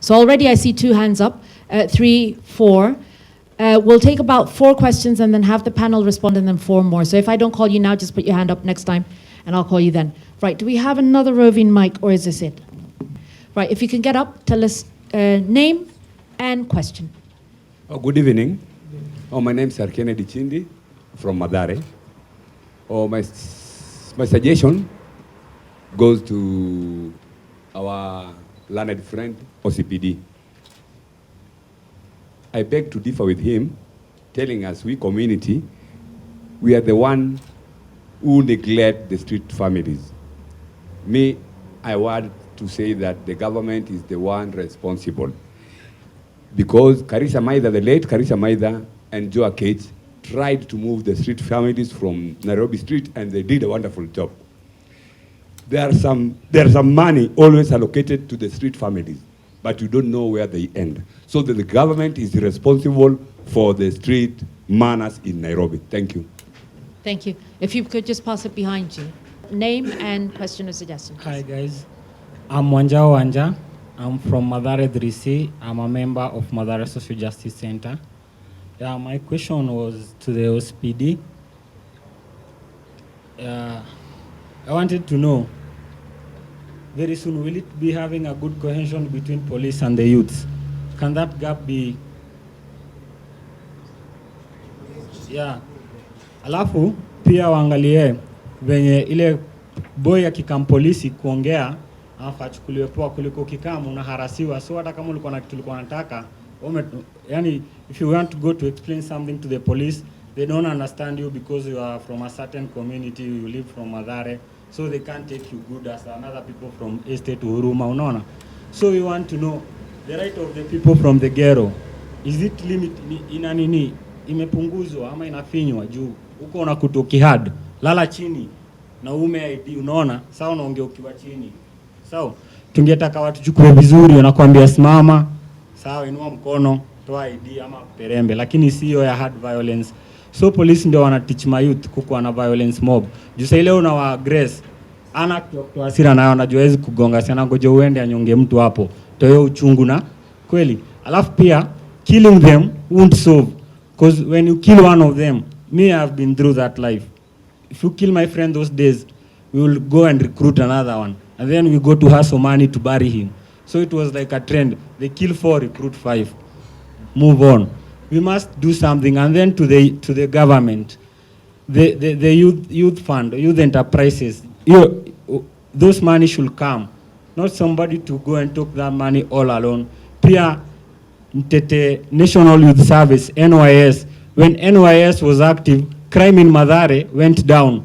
So already I see 2 hands up, 3, 4. We'll take about 4 questions and then have the panel respond and then 4 more. So if I don't call you now, just put your hand up next time and I'll call you then. Right, do we have another roving mic or is this it? Right, if you can get up, tell us name and question. Oh, good evening. Oh, my name is Kennedy Chindi from Mathare. Oh, my suggestion goes to our learned friend, OCPD. I beg to differ with him, telling us we community, we are the one who neglect the street families. Me, I want to say that the government is the one responsible. Because Karisa Maitha, the late Karisa Maitha and Joa Cates tried to move the street families from Nairobi Street and they did a wonderful job. There's some money always allocated to the street families, but you don't know where they end. So the government is responsible for the street manners in Nairobi. Thank you. Thank you. If you could just pass it behind you. Name and question or suggestion. Hi guys, I'm Wanjao Wanja. I'm from Mathare 3C. I'm a member of Mathare Social Justice Center. Yeah, my question was to the OCPD. I wanted to know, very soon will it be having a good cohesion between police and the youths? Can that gap be? Yeah. Alafu pia waangalie venye ile boy akikam polisi kuongea afa achukuliwe poa kuliko kikamu unaharasiwa. So hata kama ulikuwa na kitu ulikuwa unataka, yani if you want to go to explain something to the police, they don't understand you because you are from a certain community, you live from Mathare, so they can't take you good as another people from Estate to Huruma, unaona. So we want to know the right of the people from the ghetto. Is it limit ina nini imepunguzwa ama inafinywa juu uko unakuta ukihad lala chini na ume ID unaona sawa, unaongea ukiwa chini sawa. Tungetaka watu chukue vizuri, wanakuambia simama sawa, inua mkono, toa ID ama perembe, lakini sio ya hard violence. So police ndio wana teach my youth kukuwa na violence mob. Juu sasa ile una wa aggress ana kwa hasira nayo anajua hizi kugonga sana, ngoja uende anyonge mtu hapo toyo uchungu na kweli. Alafu pia killing them won't solve, because when you kill one of them, me I have been through that life. If you kill my friend those days, we will go and recruit another one, and then we go to hustle money to bury him. So it was like a trend. They kill 4, recruit 5. Move on. We must do something. And then to the government, the youth fund, youth enterprises, those money should come. Not somebody to go and take that money all alone. Pia Mtete National Youth Service, NYS. When NYS was active, crime in Mathare went down.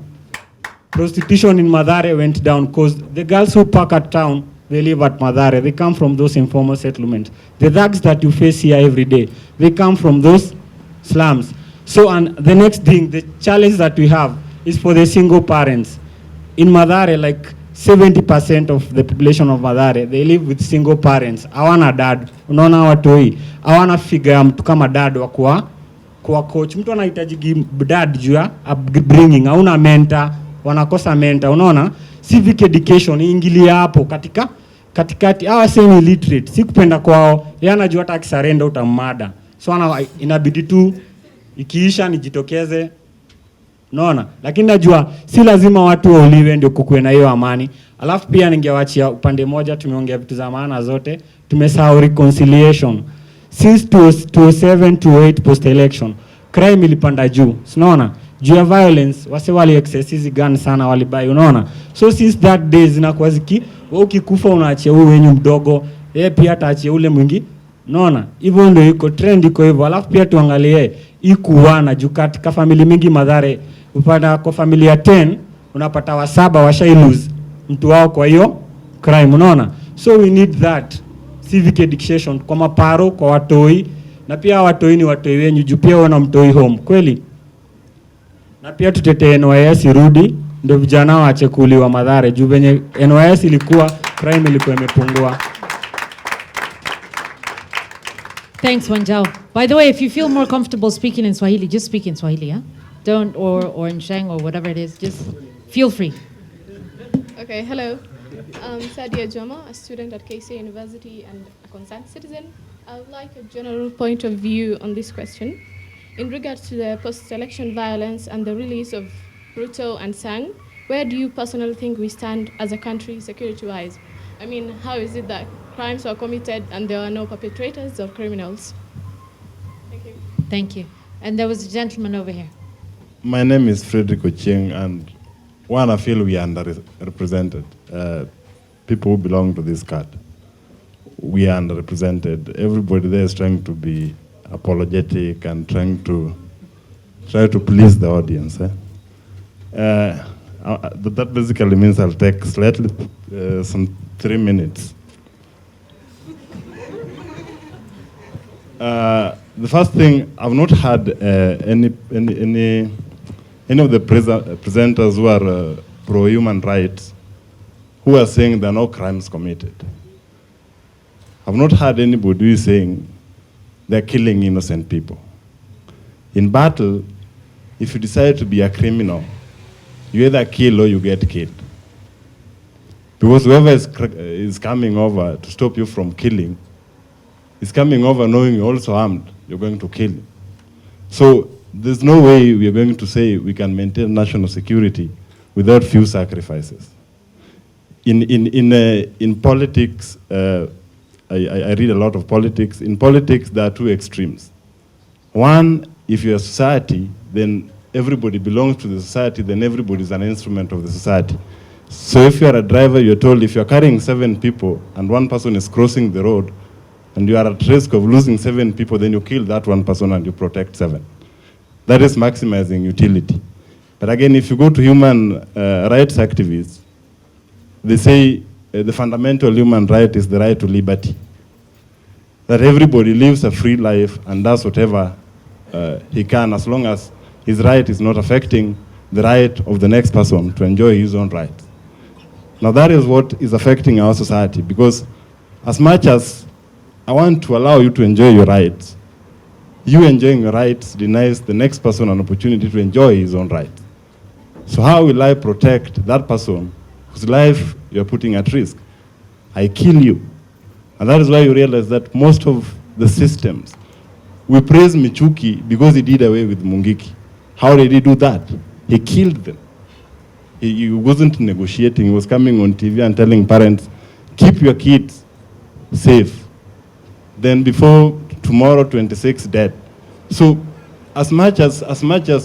Prostitution in Mathare went down because the girls who park at town, they live at Mathare. They come from those informal settlements. The thugs that you face here every day, they come from those slums. So, and the next thing, the challenge that we have is for the single parents. In Mathare, like 70% of the population of Mathare, they live with single parents. Hawana dad. Unaona watoi. Hawana figure mtu kama dad wa kwa coach. Mtu anahitaji dad juu ya upbringing. Hauna mentor, wanakosa mentor. Unaona? Civic education ingilia hapo katikati. Hawa semi illiterate. Si kupenda kwao. Yeye anajua hata akisarenda utamada. So inabidi tu ikiisha nijitokeze. Unaona? Lakini najua si lazima watu wauliwe ndio kukuwe na hiyo amani. Alafu pia ningewachia upande moja, tumeongea vitu za maana zote. Tumesahau reconciliation. Since 2007 to 2008 post election, crime ilipanda juu. Unaona? Juu ya violence, wase wali excess hizi gun sana walibai, unaona? So since that day zinakuwa ukikufa unaachia huyu wenyu mdogo, yeye pia ataachia ule mwingi. Unaona? Hivyo ndio iko trend iko hivyo. Alafu pia tuangalie ikuana juu katika family mingi Mathare, upanda kwa familia 10 unapata wa 7 washai lose mtu wao kwa hiyo crime, unaona? So we need that civic education kwa maparo, kwa watoi, na pia watoi ni watoi wenyu juu pia wana mtoi home kweli. Na pia tutete NYS irudi ndio vijana waache kuuliwa Mathare juu venye NYS ilikuwa crime ilikuwa imepungua. Thanks, Wanjao. By the way, if you feel more comfortable speaking in Swahili, just speak in Swahili, yeah? Don't, or in Sheng or whatever it is, just feel free. Okay, hello. Sadia Jama, a student at KC University and a concerned citizen. I would like a general point of view on this question. In regards to the post-election violence and the release of Ruto and Sang, where do you personally think we stand as a country security-wise? I mean, how is it that crimes were committed and there are no perpetrators or criminals? Thank you. Thank you. And there was a gentleman over here. My name is Frederick Ochieng, and one, I feel we are underrepresented. People who belong to this card, we are underrepresented. Everybody there is trying to be apologetic and trying to please the audience. That basically means I'll take slightly some 3 minutes. The first thing, I've not had any of the presenters who are pro-human rights who are saying there are no crimes committed. I've not heard anybody who is saying they're killing innocent people. In battle, if you decide to be a criminal, you either kill or you get killed. Because whoever is coming over to stop you from killing is coming over knowing you're also armed, you're going to kill him. So there's no way we are going to say we can maintain national security without few sacrifices. In politics, I read a lot of politics. In politics, there are two extremes. One, if you're a society, then everybody belongs to the society, then everybody is an instrument of the society. So if you're a driver, you're told if you're carrying 7 people and one person is crossing the road and you are at risk of losing 7 people, then you kill that one person and you protect 7. That is maximizing utility. But again, if you go to human rights activists, they say the fundamental human right is the right to liberty. That everybody lives a free life and does whatever he can, as long as his right is not affecting the right of the next person to enjoy his own rights. Now that is what is affecting our society, because as much as I want to allow you to enjoy your rights, you enjoying your rights denies the next person an opportunity to enjoy his own rights. So how will I protect that person whose life you're putting at risk? I kill you. And that is why you realize that most of the systems, we praise Michuki because he did away with Mungiki. How did he do that? He killed them. He wasn't negotiating. He was coming on TV and telling parents, keep your kids safe. Then before tomorrow, 26 dead. So as much as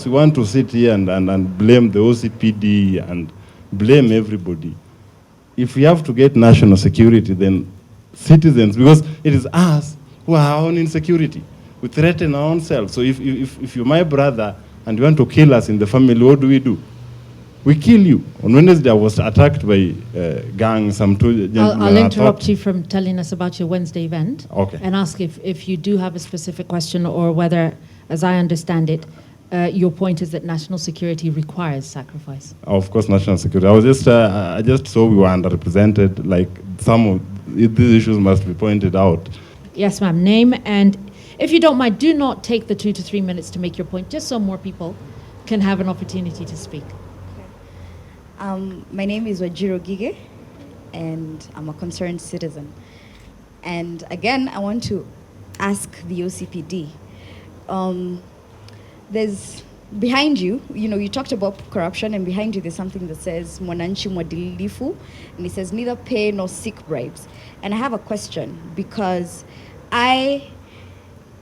we want to sit here and blame the OCPD and blame everybody, if we have to get national security, then citizens, because it is us who are our own insecurity. We threaten our own selves. So if you're my brother and you want to kill us in the family, what do? We kill you. On Wednesday, I was attacked by gangs. Some 2 gentlemen. I'll interrupt you from telling us about your Wednesday event. Okay. And ask if you do have a specific question, or whether, as I understand it, your point is that national security requires sacrifice. Of course, national security. I just saw we were underrepresented. Like some of these issues must be pointed out. Yes, ma'am. Name, and if you don't mind, do not take the 2 to 3 minutes to make your point, just so more people can have an opportunity to speak. My name is Wajiro Gige, and I'm a concerned citizen. And again, I want to ask the OCPD. There's behind you, you talked about corruption, and behind you there's something that says Mwananchi Mwadilifu, and it says neither pay nor seek bribes. And I have a question, because I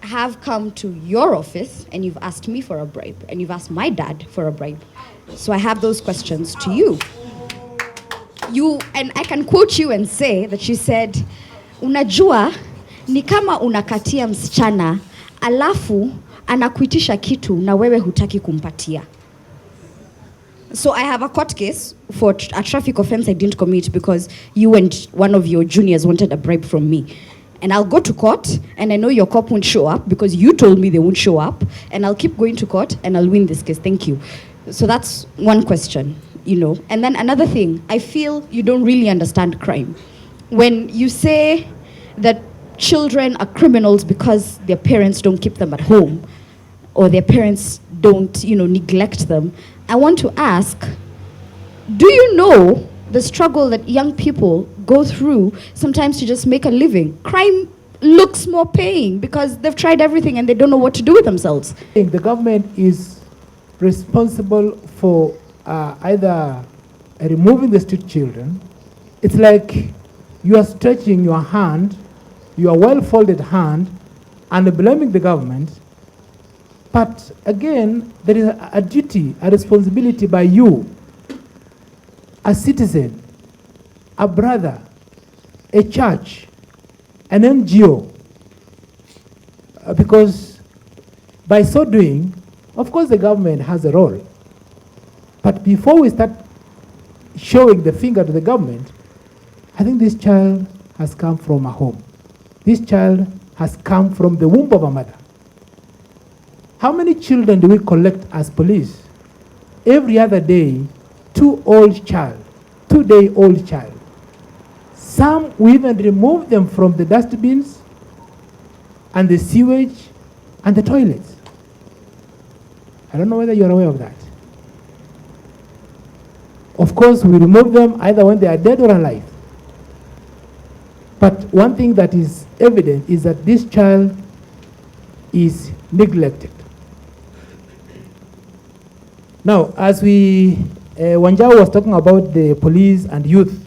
have come to your office and you've asked me for a bribe, and you've asked my dad for a bribe. So I have those questions to you. And I can quote you and say that you said, unajua ni kama unakatia msichana alafu anakuitisha kitu na wewe hutaki kumpatia. So I have a court case for a traffic offense I didn't commit because you and one of your juniors wanted a bribe from me. And I'll go to court, and I know your cop won't show up because you told me they won't show up, and I'll keep going to court and I'll win this case. Thank you. So that's one question, And then another thing, I feel you don't really understand crime. When you say that children are criminals because their parents don't keep them at home, or their parents don't, neglect them, I want to ask, do you know the struggle that young people go through sometimes to just make a living. Crime looks more paying because they've tried everything and they don't know what to do with themselves. The government is responsible for either removing the street children. It's like you are stretching your hand, your well-folded hand, and blaming the government. But again, there is a duty, a responsibility by you, a citizen, a brother, a church, an NGO, because by so doing, of course the government has a role. But before we start showing the finger to the government, I think this child has come from a home. This child has come from the womb of a mother. How many children do we collect as police? Every other day, 2-day-old child. Some, we even remove them from the dustbins and the sewage and the toilets. I don't know whether you're aware of that. Of course, we remove them either when they are dead or alive. But one thing that is evident is that this child is neglected. Now, as Wanjao was talking about the police and youth,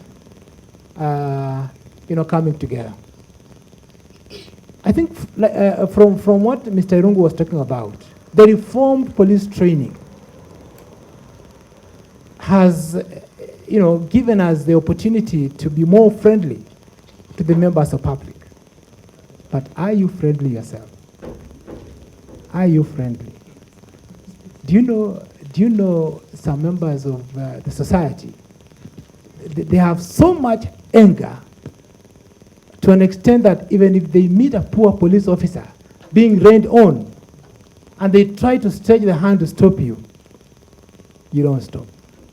coming together. I think from what Mr. Irungu was talking about, the reformed police training has, given us the opportunity to be more friendly to the members of public. But are you friendly yourself? Are you friendly? Do you know some members of the society? They have so much anger to an extent that even if they meet a poor police officer being rained on and they try to stretch the hand to stop you, you don't stop.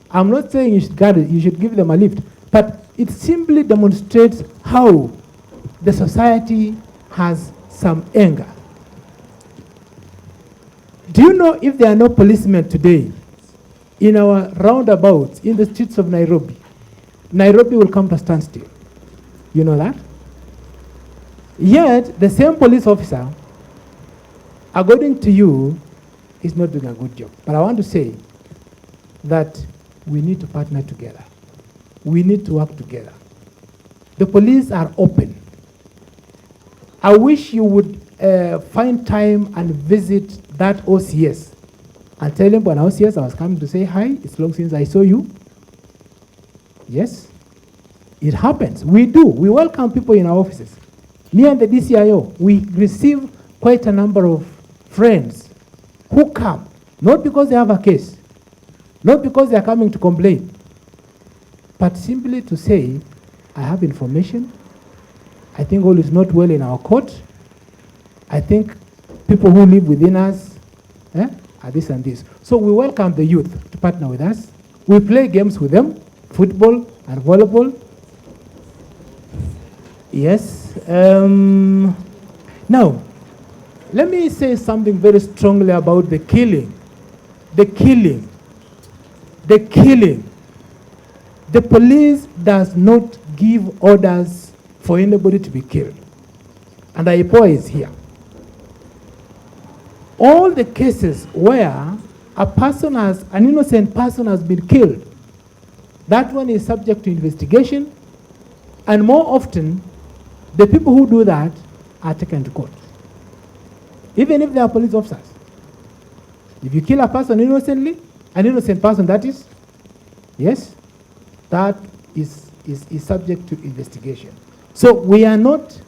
I'm not saying you should give them a lift, but it simply demonstrates how the society has some anger. Do you know if there are no policemen today in our roundabouts in the streets of Nairobi, Nairobi will come to a standstill? You know that? Yet, the same police officer, according to you, is not doing a good job. But I want to say that we need to partner together. We need to work together. The police are open. I wish you would find time and visit that OCS and tell him, when OCS, I was coming to say hi, it's long since I saw you. Yes, it happens. We do. We welcome people in our offices. Me and the DCIO, we receive quite a number of friends who come, not because they have a case, not because they are coming to complain, but simply to say, I have information. I think all is not well in our court. I think people who live within us are this and this. So we welcome the youth to partner with us. We play games with them, football and volleyball. Yes. Now, let me say something very strongly about the killing. The killing. The killing. The police does not give orders for anybody to be killed. And IPOA is here. All the cases where an innocent person has been killed, that one is subject to investigation, and more often, the people who do that are taken to court, even if they are police officers. If you kill a person innocently, an innocent person that is, yes, that is subject to investigation. So we are not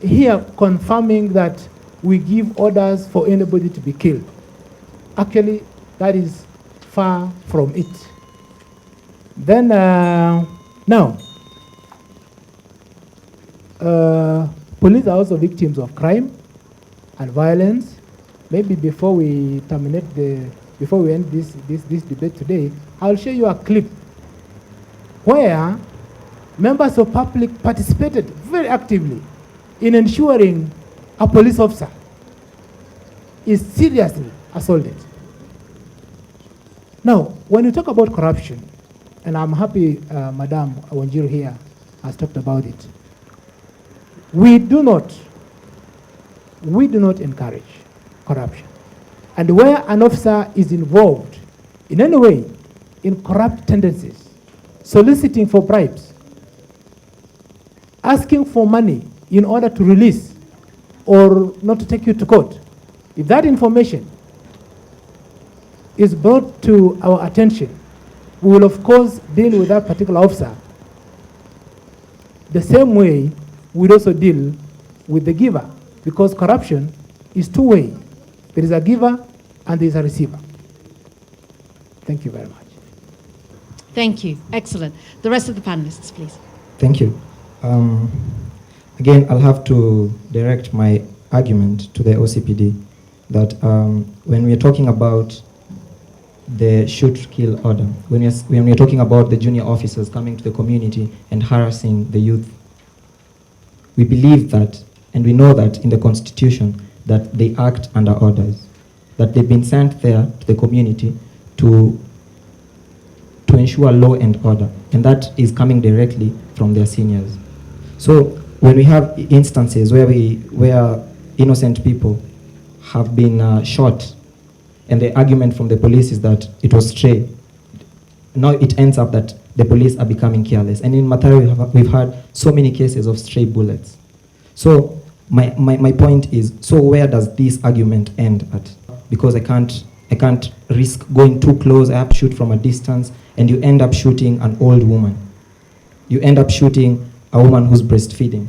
here confirming that we give orders for anybody to be killed. Actually, that is far from it. Then, now, police are also victims of crime and violence. Maybe before we before we end this debate today, I'll show you a clip where members of public participated very actively in ensuring a police officer is seriously assaulted. Now, when you talk about corruption, and I'm happy Madam Wanjiru here has talked about it. We do not encourage corruption. And where an officer is involved in any way in corrupt tendencies, soliciting for bribes, asking for money in order to release or not to take you to court, if that information is brought to our attention, we will of course deal with that particular officer the same way we'd also deal with the giver, because corruption is two-way. There is a giver and there is a receiver. Thank you very much. Thank you. Excellent. The rest of the panelists, please. Thank you. Again, I'll have to direct my argument to the OCPD that when we're talking about the shoot-kill order, when we're talking about the junior officers coming to the community and harassing the youth, we believe that, and we know that in the Constitution, that they act under orders, that they've been sent there to the community to ensure law and order, and that is coming directly from their seniors. So when we have instances where innocent people have been shot, and the argument from the police is that it was stray, now it ends up that the police are becoming careless. And in Mathare, we've had so many cases of stray bullets. So my point is, so where does this argument end at? Because I can't risk going too close. I have to shoot from a distance, and you end up shooting an old woman. You end up shooting a woman who's breastfeeding.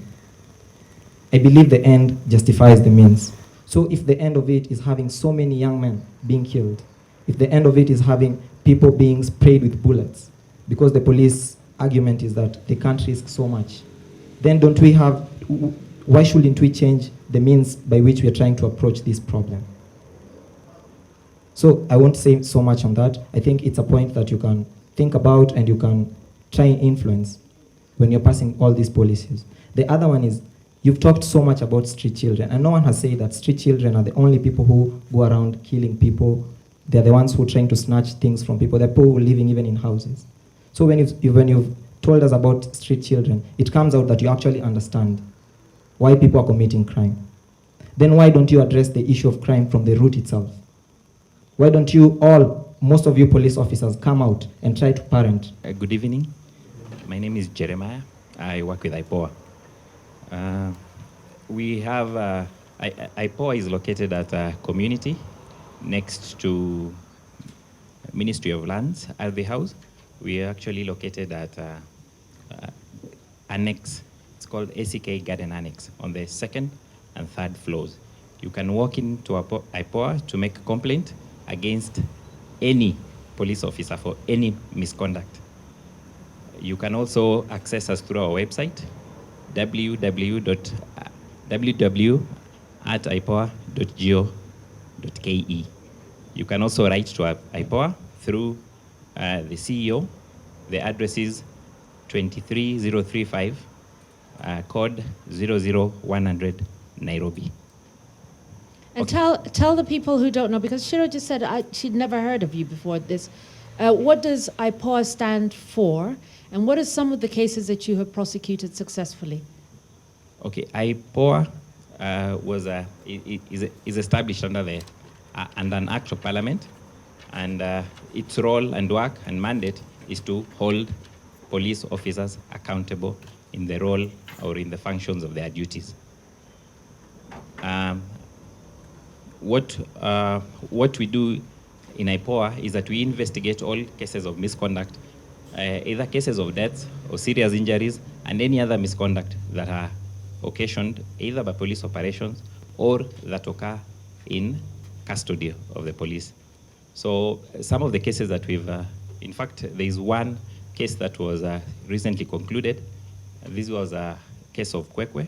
I believe the end justifies the means. So if the end of it is having so many young men being killed, if the end of it is having people being sprayed with bullets, because the police argument is that they can't risk so much, then why shouldn't we change the means by which we are trying to approach this problem? So I won't say so much on that. I think it's a point that you can think about and you can try and influence when you're passing all these policies. The other one is, you've talked so much about street children, and no one has said that street children are the only people who go around killing people. They're the ones who are trying to snatch things from people. They're people who are living even in houses. So when you've told us about street children, it comes out that you actually understand why people are committing crime. Then why don't you address the issue of crime from the root itself? Why don't most of you police officers come out and try to parent? Good evening. My name is Jeremiah. I work with IPOA. We have, IPOA is located at a community next to Ministry of Lands at the house. We are actually located at Annex. It's called ACK Garden Annex on the 2nd and 3rd floors. You can walk into IPOA to make a complaint against any police officer for any misconduct. You can also access us through our website, www.ipoa.go.ke. You can also write to IPOA through the CEO. The address is 23035, code 00100, Nairobi. And tell the people who don't know, because Shiro just said she'd never heard of you before this. What does IPOA stand for, and what are some of the cases that you have prosecuted successfully? Okay, IPOA is established under an act of parliament, and its role and work and mandate is to hold police officers accountable in the role or in the functions of their duties. What we do in IPOA is that we investigate all cases of misconduct, either cases of deaths or serious injuries and any other misconduct that are occasioned either by police operations or that occur in custody of the police. So some of the cases that we've, in fact, there is one case that was recently concluded. This was a case of Kwekwe,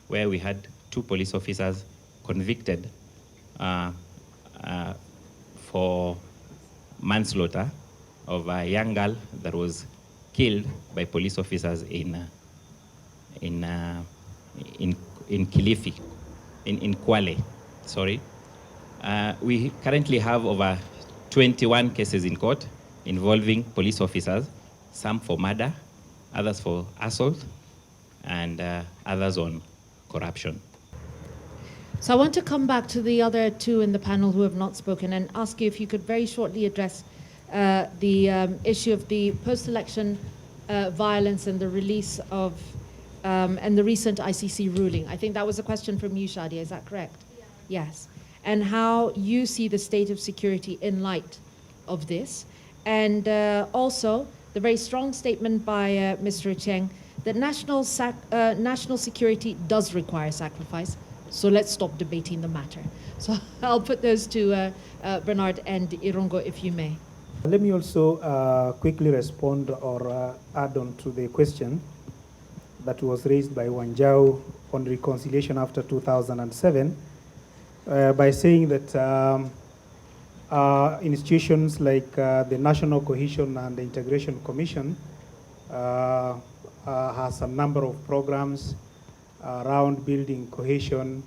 where we had 2 police officers convicted for manslaughter of a young girl that was killed by police officers in Kilifi, in Kwale, sorry. We currently have over 21 cases in court involving police officers some for murder, others for assault, and others on corruption. So I want to come back to the other two in the panel who have not spoken and ask you if you could very shortly address the issue of the post-election violence and the release of, and the recent ICC ruling. I think that was a question from you, Shadia, is that correct? Yeah. Yes. And how you see the state of security in light of this. And also, the very strong statement by Mr. Cheng that national security does require sacrifice. So let's stop debating the matter. So I'll put those to Bernard and Irungu, if you may. Let me also quickly respond or add on to the question that was raised by Wanjau on reconciliation after 2007 by saying that institutions like the National Cohesion and Integration Commission has a number of programs around building cohesion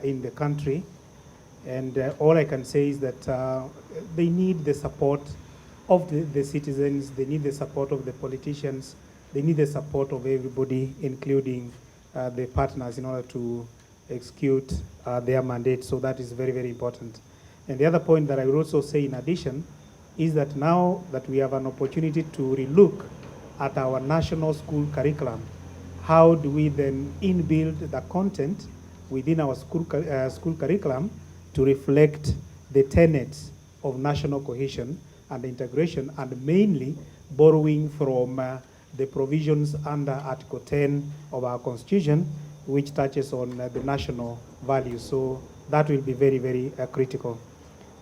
in the country. And all I can say is that they need the support of the citizens, they need the support of the politicians, they need the support of everybody, including the partners, in order to execute their mandate. So that is very, very important. And the other point that I would also say in addition is that now that we have an opportunity to relook at our national school curriculum, how do we then inbuild the content within our school curriculum to reflect the tenets of national cohesion and integration, and mainly borrowing from the provisions under Article 10 of our Constitution, which touches on the national values. So that will be very, very critical.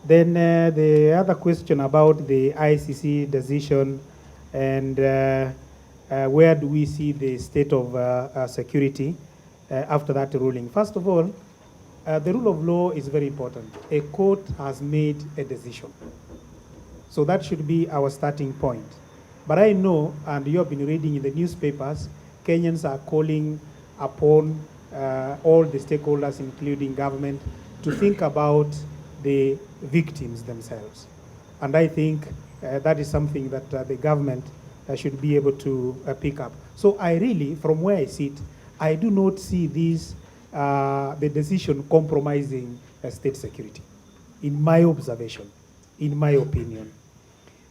Then the other question about the ICC decision and where do we see the state of security after that ruling. First of all, the rule of law is very important. A court has made a decision. So that should be our starting point. But I know, and you have been reading in the newspapers, Kenyans are calling upon all the stakeholders, including government, to think about the victims themselves. And I think that is something that the government should be able to pick up. So I really, from where I sit, I do not see this, the decision compromising state security, in my observation, in my opinion.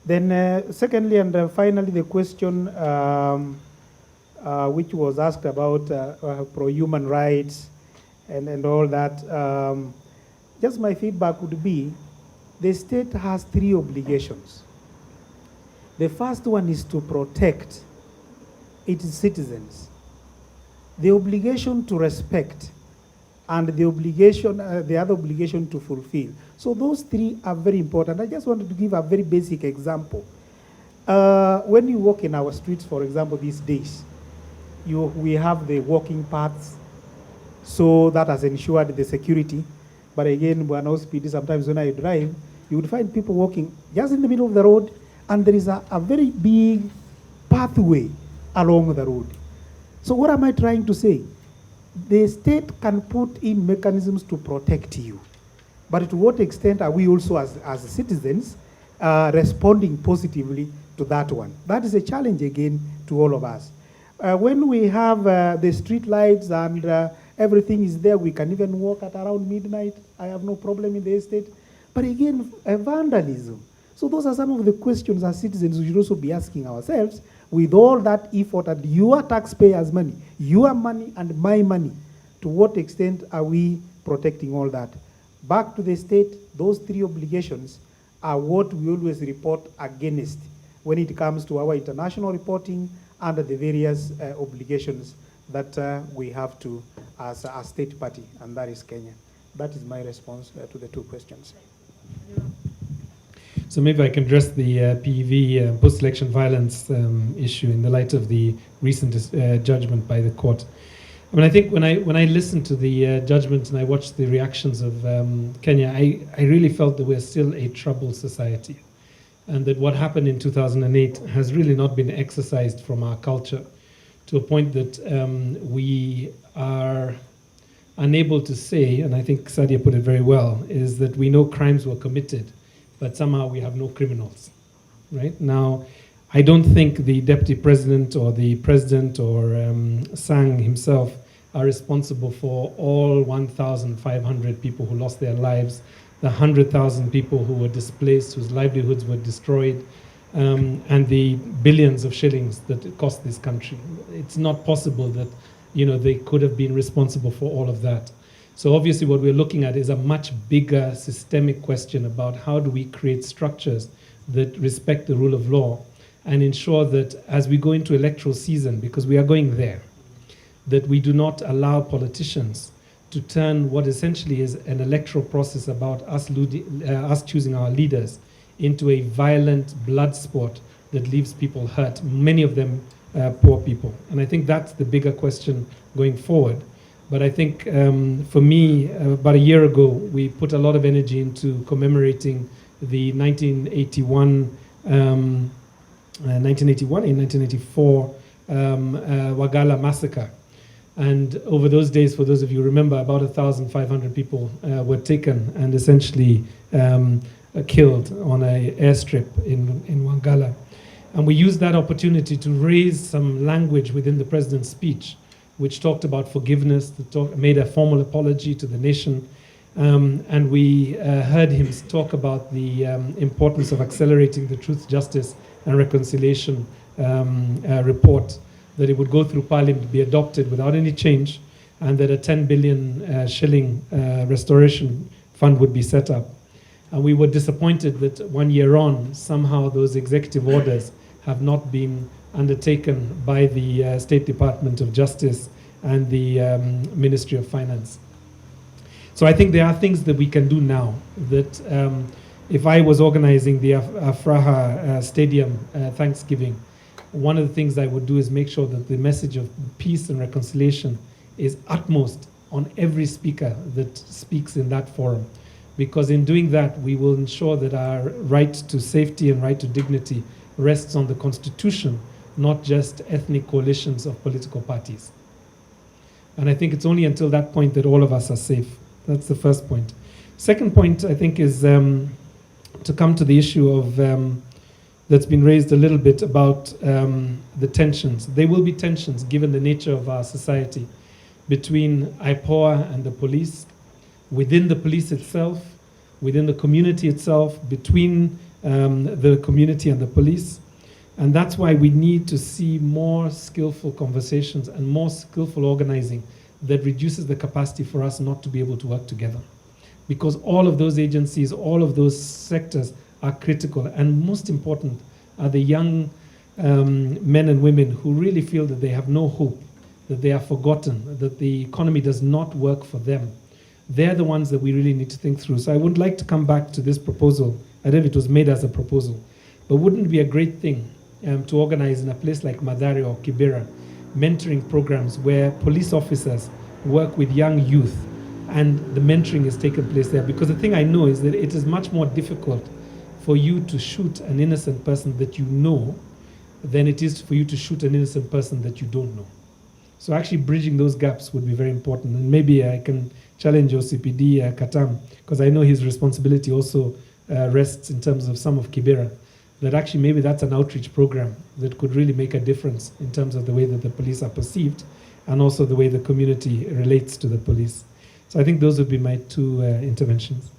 Then secondly and finally, the question which was asked about pro-human rights and all that, just my feedback would be, the state has three obligations. The first one is to protect its citizens. The obligation to respect and the obligation, the other obligation to fulfill. So those three are very important. I just wanted to give a very basic example. When you walk in our streets, for example, these days, we have the walking paths, so that has ensured the security. But again, when OCPD, sometimes when I drive, you would find people walking just in the middle of the road, and there is a very big pathway along the road. So what am I trying to say? The state can put in mechanisms to protect you. But to what extent are we also as citizens responding positively to that one? That is a challenge again to all of us. When we have the street lights and everything is there, we can even walk at around midnight. I have no problem in the estate. But again, vandalism. So those are some of the questions as citizens we should also be asking ourselves, with all that effort and your taxpayers' money, your money and my money, to what extent are we protecting all that? Back to the state, those three obligations are what we always report against when it comes to our international reporting and the various obligations that we have to as a state party, and that is Kenya. That is my response to the two questions. So maybe I can address the PEV, post-election violence issue in the light of the recent judgment by the court. I mean, I think when I listened to the judgment and I watched the reactions of Kenya, I really felt that we're still a troubled society, and that what happened in 2008 has really not been exercised from our culture to a point that we are unable to say, and I think Sadia put it very well, is that we know crimes were committed, but somehow we have no criminals, right? Now, I don't think the deputy president or the president or Sang himself are responsible for all 1,500 people who lost their lives, the 100,000 people who were displaced, whose livelihoods were destroyed, and the billions of shillings that it cost this country. It's not possible that, you know, they could have been responsible for all of that. So obviously what we're looking at is a much bigger systemic question about how do we create structures that respect the rule of law and ensure that as we go into electoral season, because we are going there, that we do not allow politicians to turn what essentially is an electoral process about us choosing our leaders into a violent blood sport that leaves people hurt, many of them poor people. And I think that's the bigger question going forward. But I think for me, about a year ago, we put a lot of energy into commemorating the 1981 and 1984 Wagala massacre. And over those days, for those of you who remember, about 1,500 people were taken and essentially killed on an airstrip in Wagala. And we used that opportunity to raise some language within the president's speech, which talked about forgiveness, made a formal apology to the nation. And we heard him talk about the importance of accelerating the Truth, Justice and Reconciliation report, that it would go through Parliament, be adopted without any change, and that a 10 billion shilling restoration fund would be set up. And we were disappointed that 1 year on, somehow those executive orders have not been undertaken by the State Department of Justice and the Ministry of Finance. So I think there are things that we can do now that if I was organizing the Afraha Stadium Thanksgiving, one of the things I would do is make sure that the message of peace and reconciliation is utmost on every speaker that speaks in that forum. Because in doing that, we will ensure that our right to safety and right to dignity rests on the Constitution, not just ethnic coalitions of political parties. And I think it's only until that point that all of us are safe. That's the first point. Second point, I think, is to come to the issue of that's been raised a little bit about the tensions. There will be tensions given the nature of our society between IPOA and the police, within the police itself, within the community itself, between the community and the police. And that's why we need to see more skillful conversations and more skillful organizing that reduces the capacity for us not to be able to work together. Because all of those agencies, all of those sectors are critical, and most important are the young men and women who really feel that they have no hope, that they are forgotten, that the economy does not work for them. They're the ones that we really need to think through. So I would like to come back to this proposal. I don't know if it was made as a proposal, but wouldn't it be a great thing to organize in a place like Mathare or Kibera mentoring programs where police officers work with young youth and the mentoring is taking place there? Because the thing I know is that it is much more difficult for you to shoot an innocent person that you know than it is for you to shoot an innocent person that you don't know. So actually bridging those gaps would be very important. And maybe I can challenge OCPD Kattam, because I know his responsibility also rests in terms of some of Kibera, that actually maybe that's an outreach program that could really make a difference in terms of the way that the police are perceived and also the way the community relates to the police. So I think those would be my two interventions.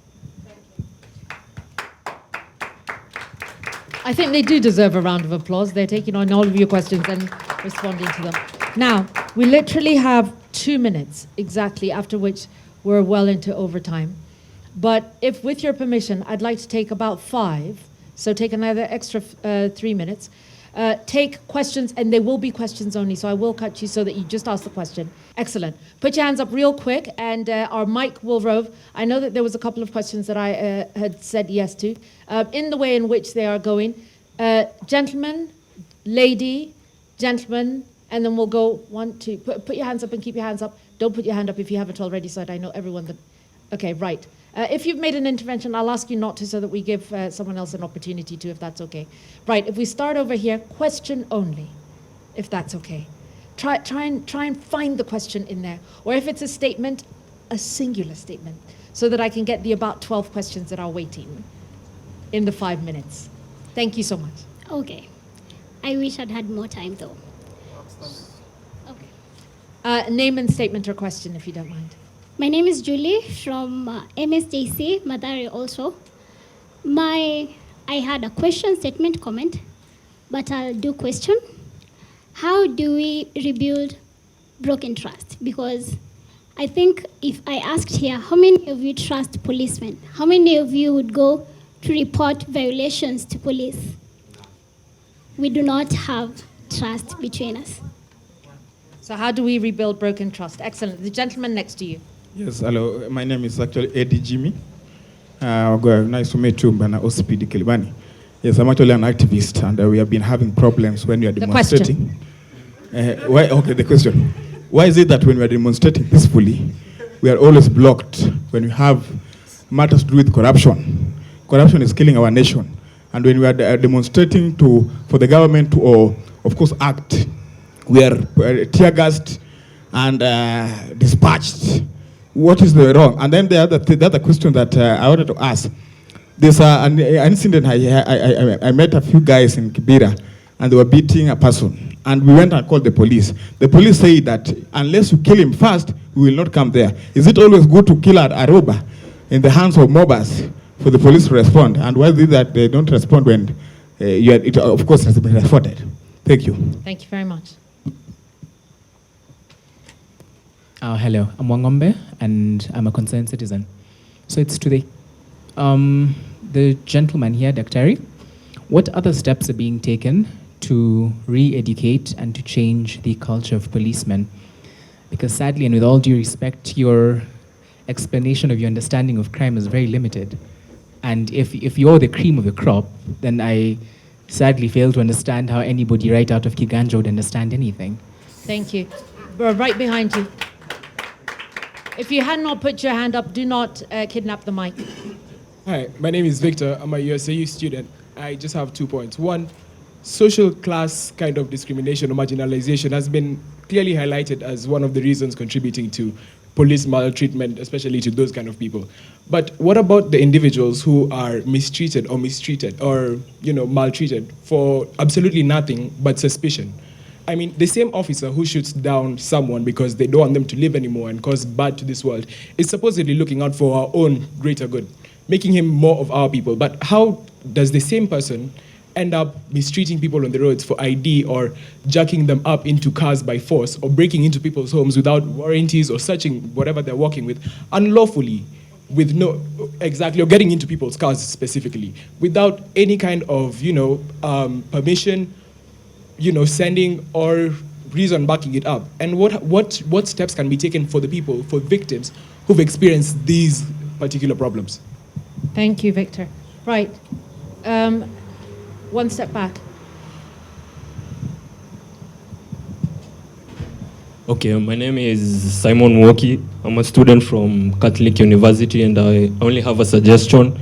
I think they do deserve a round of applause. They're taking on all of your questions and responding to them. Now, we literally have 2 minutes exactly, after which we're well into overtime. But if, with your permission, I'd like to take about 5, so take another extra 3 minutes. Take questions, and they will be questions only, so I will cut you so that you just ask the question. Excellent. Put your hands up real quick, and our mic will rove. I know that there was a couple of questions that I had said yes to. In the way in which they are going, gentleman, lady, gentleman, and then we'll go 1, 2. Put your hands up and keep your hands up. Don't put your hand up if you haven't already, so that I know everyone that... Okay, right. If you've made an intervention, I'll ask you not to so that we give someone else an opportunity to, if that's okay. Right, if we start over here, question only, if that's okay. Try and find the question in there. Or if it's a statement, a singular statement, so that I can get the about 12 questions that are waiting in the 5 minutes. Thank you so much. Okay. I wish I'd had more time though. Okay. Name and statement or question, if you don't mind. My name is Julie from MSJC, Mathare also. I had a question, statement, comment, but I'll do question. How do we rebuild broken trust? Because I think if I asked here, how many of you trust policemen? How many of you would go to report violations to police? We do not have trust between us. So how do we rebuild broken trust? Excellent. The gentleman next to you. Yes, hello. My name is actually Eddie Jimmy. Nice to meet you, Bana OCPD Kilimani. Yes, I'm actually an activist, and we have been having problems when we are demonstrating. The question. Why is it that when we are demonstrating peacefully, we are always blocked when we have matters to do with corruption? Corruption is killing our nation. And when we are demonstrating for the government to, of course, act, we are tear gassed and dispatched. What is the wrong? And then the other question that I wanted to ask. There's an incident. I met a few guys in Kibera, and they were beating a person. And we went and called the police. The police say that unless you kill him first, we will not come there. Is it always good to kill a robber in the hands of mobbers for the police to respond? And why is it that they don't respond when it, of course, has been reported? Thank you. Thank you very much. Hello, I'm Wangombe, and I'm a concerned citizen. So it's to the gentleman here, Dr. What other steps are being taken to re-educate and to change the culture of policemen? Because sadly, and with all due respect, your explanation of your understanding of crime is very limited. And if you're the cream of the crop, then I sadly fail to understand how anybody right out of Kiganja would understand anything. Thank you. We're right behind you. If you had not put your hand up, do not kidnap the mic. Hi, my name is Victor. I'm a USAU student. I just have 2 points. One, social class kind of discrimination or marginalization has been clearly highlighted as one of the reasons contributing to police maltreatment, especially to those kind of people. But what about the individuals who are mistreated or maltreated for absolutely nothing but suspicion? I mean, the same officer who shoots down someone because they don't want them to live anymore and cause bad to this world is supposedly looking out for our own greater good, making him more of our people. But how does the same person end up mistreating people on the roads for ID or jacking them up into cars by force or breaking into people's homes without warranties or searching whatever they're walking with unlawfully, with or getting into people's cars specifically without any kind of, permission, sending or reason backing it up? And what steps can be taken for the people, for victims who've experienced these particular problems? Thank you, Victor. Right. One step back. Okay, my name is Simon Woki. I'm a student from Catholic University, and I only have a suggestion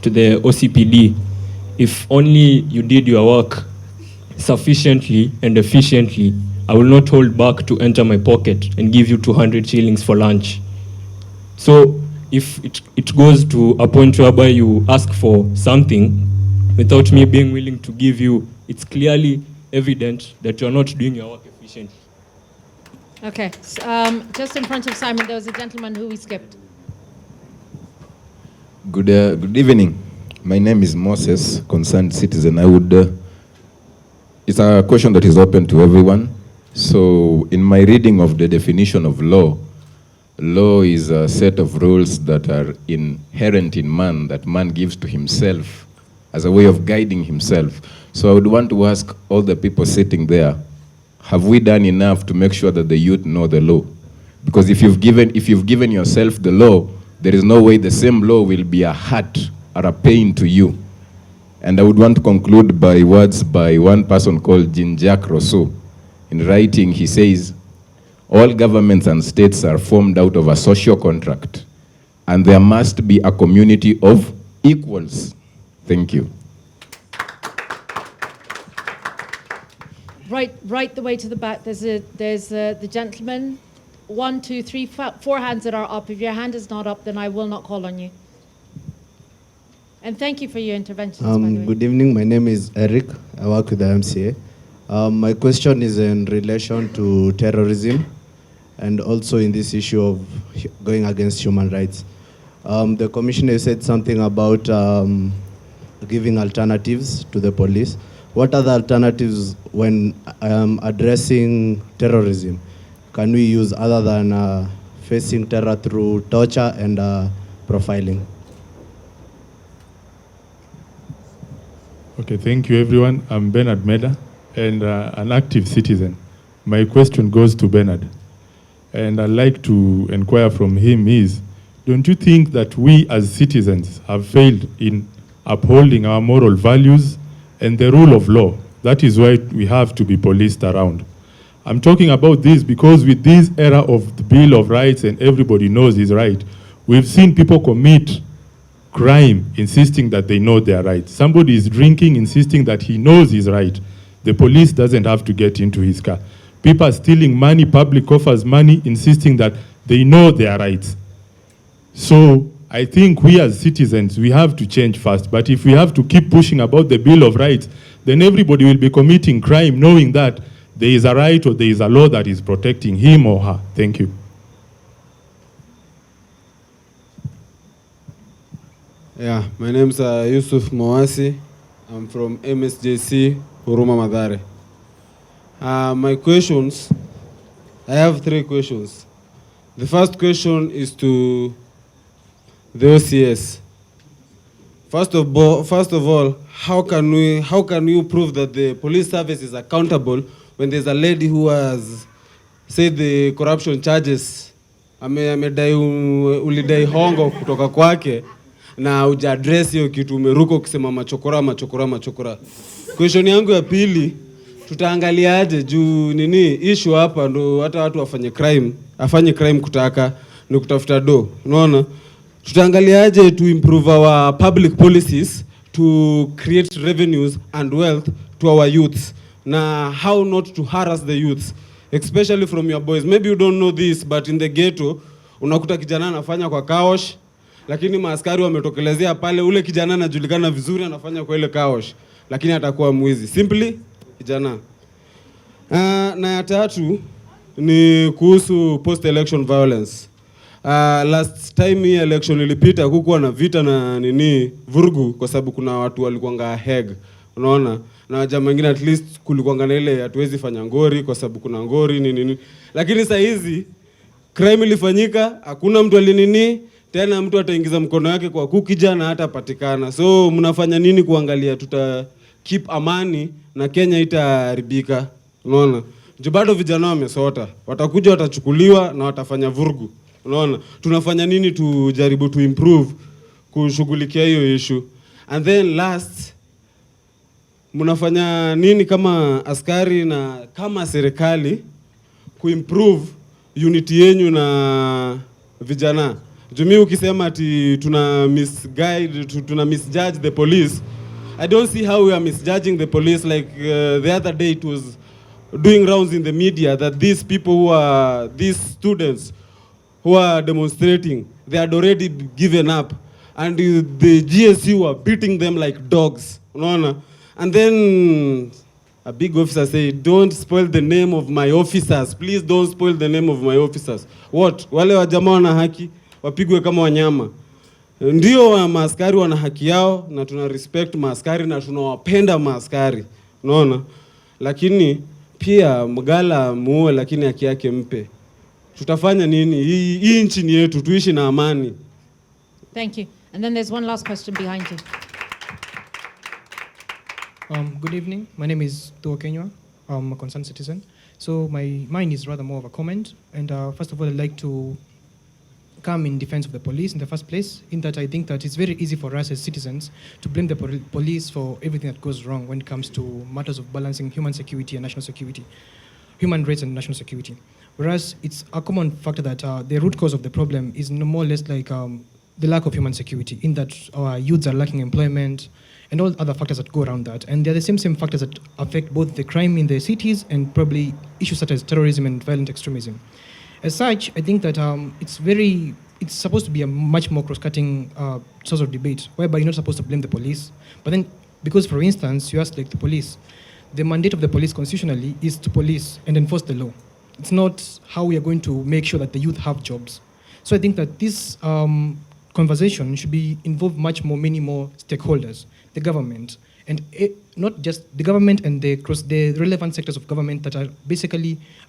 to the OCPD. If only you did your work sufficiently and efficiently, I will not hold back to enter my pocket and give you 200 shillings for lunch. So if it goes to a point whereby you ask for something without me being willing to give you, it's clearly evident that you're not doing your work efficiently. Okay, just in front of Simon, there was a gentleman who we skipped. Good evening. My name is Moses, concerned citizen. It's a question that is open to everyone. So in my reading of the definition of law, law is a set of rules that are inherent in man, that man gives to himself as a way of guiding himself. So I would want to ask all the people sitting there, have we done enough to make sure that the youth know the law? Because if you've given yourself the law, there is no way the same law will be a hurt or a pain to you. And I would want to conclude by words by one person called Jean-Jacques Rousseau. In writing, he says, all governments and states are formed out of a social contract, and there must be a community of equals. Thank you. Right the way to the back. There's the gentleman. 1, 2, 3, 4 hands that are up. If your hand is not up, then I will not call on you. And thank you for your interventions, by the way. Good evening. My name is Eric. I work with the YMCA. My question is in relation to terrorism and also in this issue of going against human rights. The commissioner said something about giving alternatives to the police. What are the alternatives when addressing terrorism? Can we use other than facing terror through torture and profiling? Okay, thank you everyone. I'm Bernard Meda and an active citizen. My question goes to Bernard. And I'd like to inquire from him is, don't you think that we as citizens have failed in upholding our moral values and the rule of law? That is why we have to be policed around. I'm talking about this because with this era of the Bill of Rights and everybody knows his right, we've seen people commit crime insisting that they know their rights. Somebody is drinking insisting that he knows his right. The police doesn't have to get into his car. People are stealing money, public offers money, insisting that they know their rights. So I think we as citizens, we have to change fast. But if we have to keep pushing about the Bill of Rights, then everybody will be committing crime knowing that there is a right or there is a law that is protecting him or her. Thank you. Yeah, my name is Yusuf Mawasi. I'm from MSJC, Huruma Mathare. My questions, I have 3 questions. The first question is to the OCS. First of all, how can you prove that the police service is accountable when there's a lady who has said the corruption charges, ulidai hongo kutoka kwake na uja address hiyo kitu, umeruka ukisema machokora. Question yangu ya pili, tutaangalia aje juu nini issue hapa ndo hata watu afanye crime kutaka ni kutafuta do. Unaona? Tutaangalia aje to improve our public policies to create revenues and wealth to our youths. Na how not to harass the youths, especially from your boys. Maybe you don't know this, but in the ghetto unakuta kijana anafanya kwa kaosh, lakini maaskari wametokelezea pale, ule kijana anajulikana vizuri anafanya kwa ile kaosh, lakini atakuwa mwizi. Simply kijana. Na ya tatu ni kuhusu post election violence. Last time hii election ilipita kukuwa na vita na vurugu kwa sababu kuna watu walikuanga Hague. Unaona? Na jamaa wengine at least kulikuanga na ile hatuwezi fanya ngori kwa sababu kuna ngori nini. Lakini saa hizi crime ilifanyika, hakuna mtu tena mtu ataingiza mkono wake kwa kukija na hata patikana. So mnafanya nini kuangalia tuta keep amani na Kenya itaharibika? Unaona? Bado vijana wamesota. Watakuja watachukuliwa na watafanya vurugu. Unaona? Tunafanya nini tujaribu to improve kushughulikia hiyo issue? And then last, mnafanya nini kama askari na kama serikali kuimprove unity yenu na vijana? Jumi ukisema ati tuna misjudge the police. I don't see how we are misjudging the police. Like the other day it was doing rounds in the media that these people these students who are demonstrating, they had already given up. And the GSU were beating them like dogs. Unaona? And then a big officer said, don't spoil the name of my officers. Please don't spoil the name of my officers. What? Wale wajamaa wana haki, wapigwe kama wanyama. Ndio maaskari wana haki yao na tuna respect maaskari na tunawapenda maaskari. Unaona? Lakini pia mgala muue lakini haki yake mpe. Tutafanya nini? Hii nchi ni yetu, tuishi na amani. Thank you. And then there's one last question behind you. Good evening. My name is Tuo Kenywa. I'm a concerned citizen. So mine is rather more of a comment. And first of all, I'd like to come in defense of the police in the first place, in that I think that it's very easy for us as citizens to blame the police for everything that goes wrong when it comes to matters of balancing human security and national security, human rights and national security. Whereas it's a common factor that the root cause of the problem is no more or less like the lack of human security, in that our youths are lacking employment and all other factors that go around that. And they're the same factors that affect both the crime in the cities and probably issues such as terrorism and violent extremism. As such, I think that it's supposed to be a much more cross-cutting source of debate, whereby you're not supposed to blame the police. But then, because for instance, you ask like the police, the mandate of the police constitutionally is to police and enforce the law. It's not how we are going to make sure that the youth have jobs. So I think that this conversation should be involve many more stakeholders, the government, and not just the government and the relevant sectors of government that are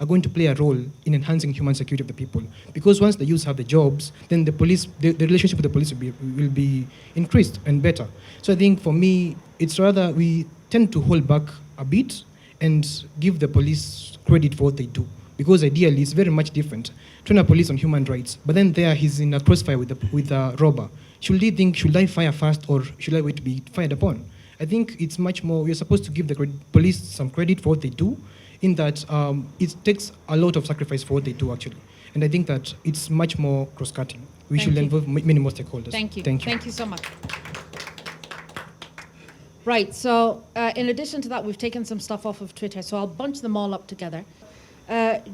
going to play a role in enhancing human security of the people. Because once the youth have the jobs, then the police, the relationship with the police will be increased and better. So I think for me, it's rather we tend to hold back a bit and give the police credit for what they do. Because ideally, it's very much different. Train a police on human rights, but then there he's in a crossfire with a robber. Should I fire first or should I wait to be fired upon? I think it's much more, we're supposed to give the police some credit for what they do, in that it takes a lot of sacrifice for what they do, actually. And I think that it's much more cross-cutting. We should involve many more stakeholders. Thank you. Thank you. Thank you so much. Right, so in addition to that, we've taken some stuff off of Twitter, so I'll bunch them all up together.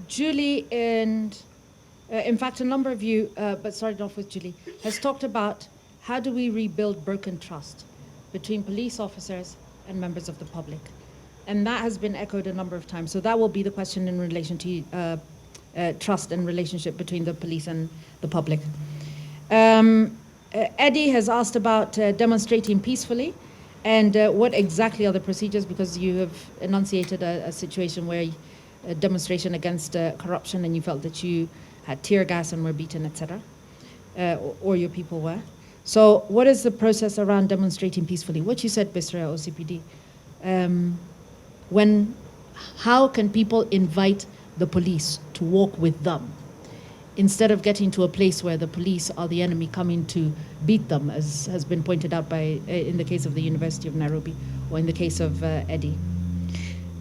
Julie and, in fact, a number of you, but starting off with Julie, has talked about how do we rebuild broken trust between police officers and members of the public. And that has been echoed a number of times. So that will be the question in relation to trust and relationship between the police and the public. Eddie has asked about demonstrating peacefully and what exactly are the procedures, because you have enunciated a situation where a demonstration against corruption and you felt that you had tear gas and were beaten, etc., or your people were. So what is the process around demonstrating peacefully? What you said, Bisra, OCPD. How can people invite the police to walk with them instead of getting to a place where the police are the enemy coming to beat them, as has been pointed out by, in the case of the University of Nairobi, or in the case of Eddie.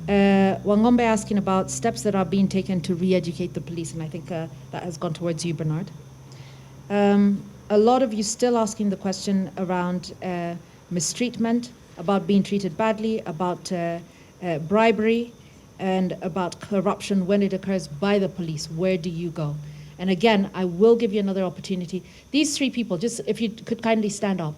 Wangombe asking about steps that are being taken to re-educate the police, and I think that has gone towards you, Bernard. A lot of you still asking the question around mistreatment, about being treated badly, about bribery, and about corruption when it occurs by the police. Where do you go? And again, I will give you another opportunity. These three people, just if you could kindly stand up,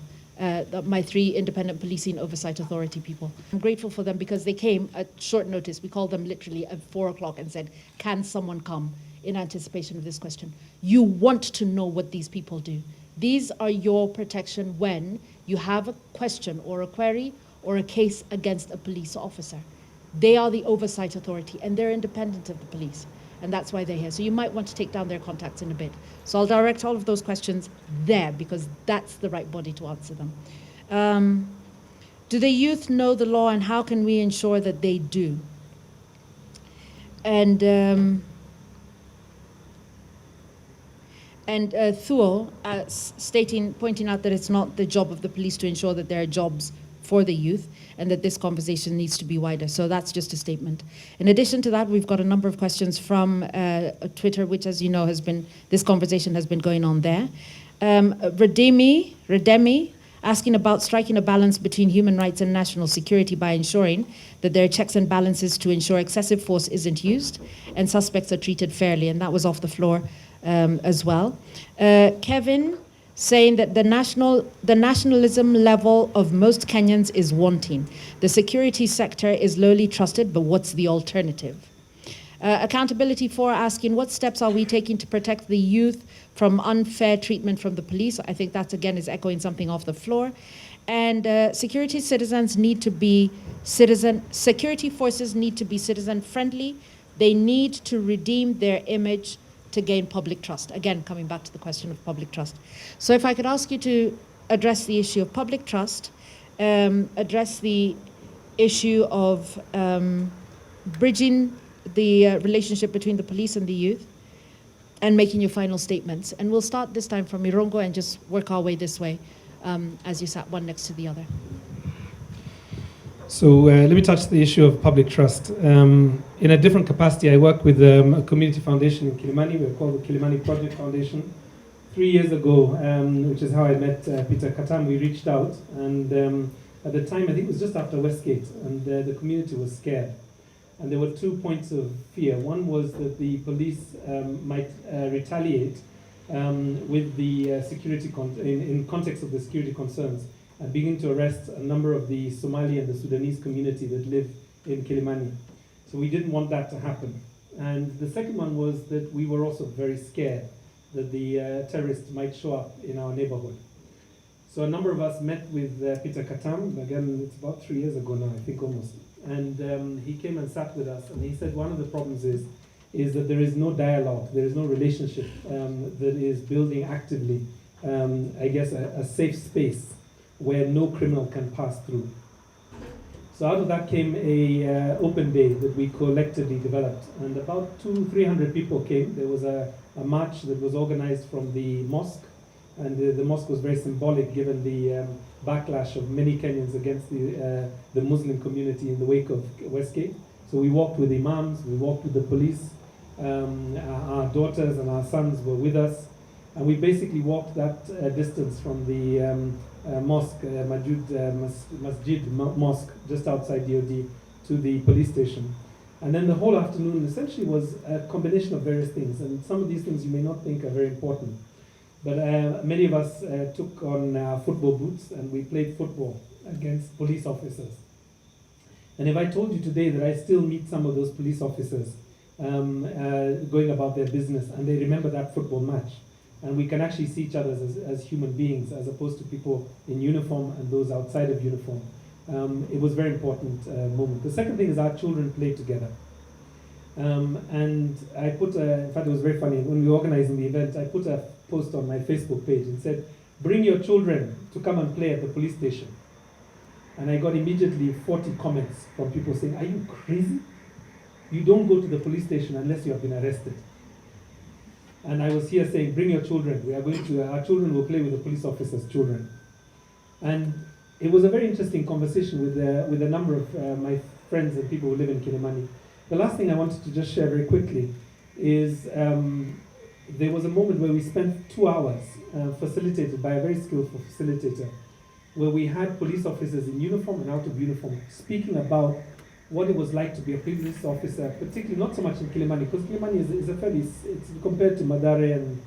my three independent policing oversight authority people. I'm grateful for them because they came at short notice. We called them literally at 4 o'clock and said, can someone come in anticipation of this question? You want to know what these people do. These are your protection when you have a question or a query or a case against a police officer. They are the oversight authority and they're independent of the police. And that's why they're here. So you might want to take down their contacts in a bit. So I'll direct all of those questions there because that's the right body to answer them. Do the youth know the law and how can we ensure that they do? And Thuo pointing out that it's not the job of the police to ensure that there are jobs for the youth and that this conversation needs to be wider. So that's just a statement. In addition to that, we've got a number of questions from Twitter, which, as you know, this conversation has been going on there. Redemi, asking about striking a balance between human rights and national security by ensuring that there are checks and balances to ensure excessive force isn't used and suspects are treated fairly. And that was off the floor as well. Kevin saying that the nationalism level of most Kenyans is wanting. The security sector is lowly trusted, but what's the alternative? Accountability for asking what steps are we taking to protect the youth from unfair treatment from the police? I think that again is echoing something off the floor. And security forces need to be citizen friendly. They need to redeem their image to gain public trust. Again, coming back to the question of public trust. So if I could ask you to address the issue of public trust, address the issue of bridging the relationship between the police and the youth, and making your final statements. And we'll start this time from Irungu and just work our way this way as you sat one next to the other. So let me touch the issue of public trust. In a different capacity, I work with a community foundation in Kilimani. We're called the Kilimani Project Foundation. 3 years ago, which is how I met Peter Kattam, we reached out. And at the time, I think it was just after Westgate, and the community was scared. And there were 2 points of fear. One was that the police might retaliate with the security in context of the security concerns, and begin to arrest a number of the Somali and the Sudanese community that live in Kilimani. So we didn't want that to happen. And the second one was that we were also very scared that the terrorists might show up in our neighborhood. So a number of us met with Peter Kattam, again, it's about 3 years ago now, I think almost. And he came and sat with us, and he said one of the problems is that there is no dialogue, there is no relationship that is building actively, I guess, a safe space where no criminal can pass through. So out of that came a open day that we collectively developed, and about 200-300 people came. There was a march that was organized from the mosque, and the mosque was very symbolic given the backlash of many Kenyans against the Muslim community in the wake of Westgate. So we walked with imams, we walked with the police, our daughters and our sons were with us, and we basically walked that distance from the mosque, Masjid Mosque, just outside DOD, to the police station. And then the whole afternoon essentially was a combination of various things, and some of these things you may not think are very important. But many of us took on football boots and we played football against police officers. And if I told you today that I still meet some of those police officers going about their business and they remember that football match, and we can actually see each other as human beings as opposed to people in uniform and those outside of uniform, it was a very important moment. The second thing is our children played together. And I put in fact it was very funny, when we were organizing the event, I put a post on my Facebook page and said, bring your children to come and play at the police station. And I got immediately 40 comments from people saying, are you crazy? You don't go to the police station unless you have been arrested. And I was here saying, bring your children. We are going to, our children will play with the police officers' children. And it was a very interesting conversation with a number of my friends and people who live in Kilimani. The last thing I wanted to just share very quickly is there was a moment where we spent 2 hours facilitated by a very skillful facilitator, where we had police officers in uniform and out of uniform speaking about what it was like to be a police officer, particularly not so much in Kilimani, because Kilimani is a fairly, it's compared to Mathare and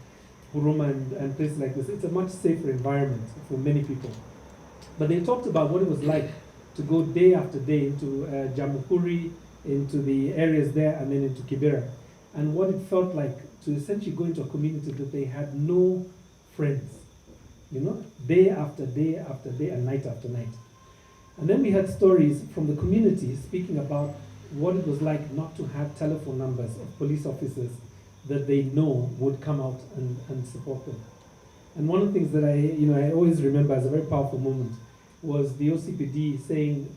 Huruma and places like this, it's a much safer environment for many people. But they talked about what it was like to go day after day into Jamhuri, into the areas there, and then into Kibera, and what it felt like to essentially go into a community that they had no friends, you know, day after day after day and night after night. And then we had stories from the community speaking about what it was like not to have telephone numbers of police officers that they know would come out and support them. And one of the things that I always remember as a very powerful moment was the OCPD saying,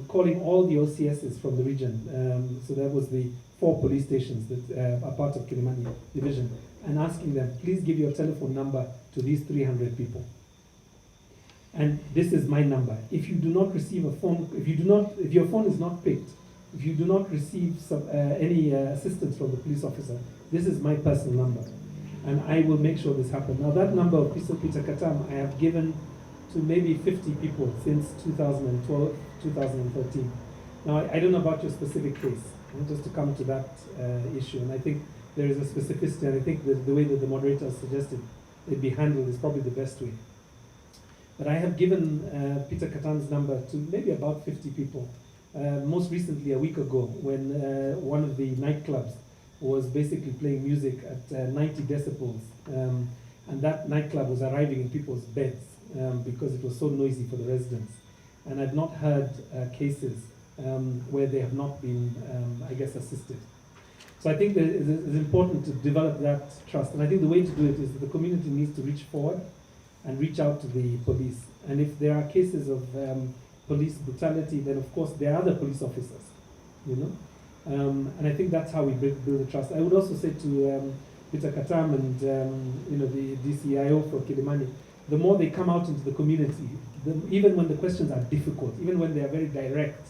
calling all the OCSs from the region, so that was the 4 police stations that are part of Kilimani division, and asking them, please give your telephone number to these 300 people. And this is my number. If you do not receive a phone, if your phone is not picked, if you do not receive any assistance from the police officer, this is my personal number, and I will make sure this happens. Now that number of Peter Kattam I have given to maybe 50 people since 2012, 2013. Now I don't know about your specific case, just to come to that issue, and I think there is a specificity, and I think the way that the moderator suggested it be handled is probably the best way. But I have given Peter Kattam's number to maybe about 50 people. Most recently, a week ago, when one of the nightclubs was basically playing music at 90 decibels, and that nightclub was arriving in people's beds because it was so noisy for the residents. And I've not heard cases where they have not been, I guess, assisted. So I think that it's important to develop that trust. And I think the way to do it is that the community needs to reach forward and reach out to the police. And if there are cases of police brutality, then of course there are other police officers, you know. And I think that's how we build the trust. I would also say to Peter Kattam and the DCIO for Kilimani, the more they come out into the community, even when the questions are difficult, even when they are very direct,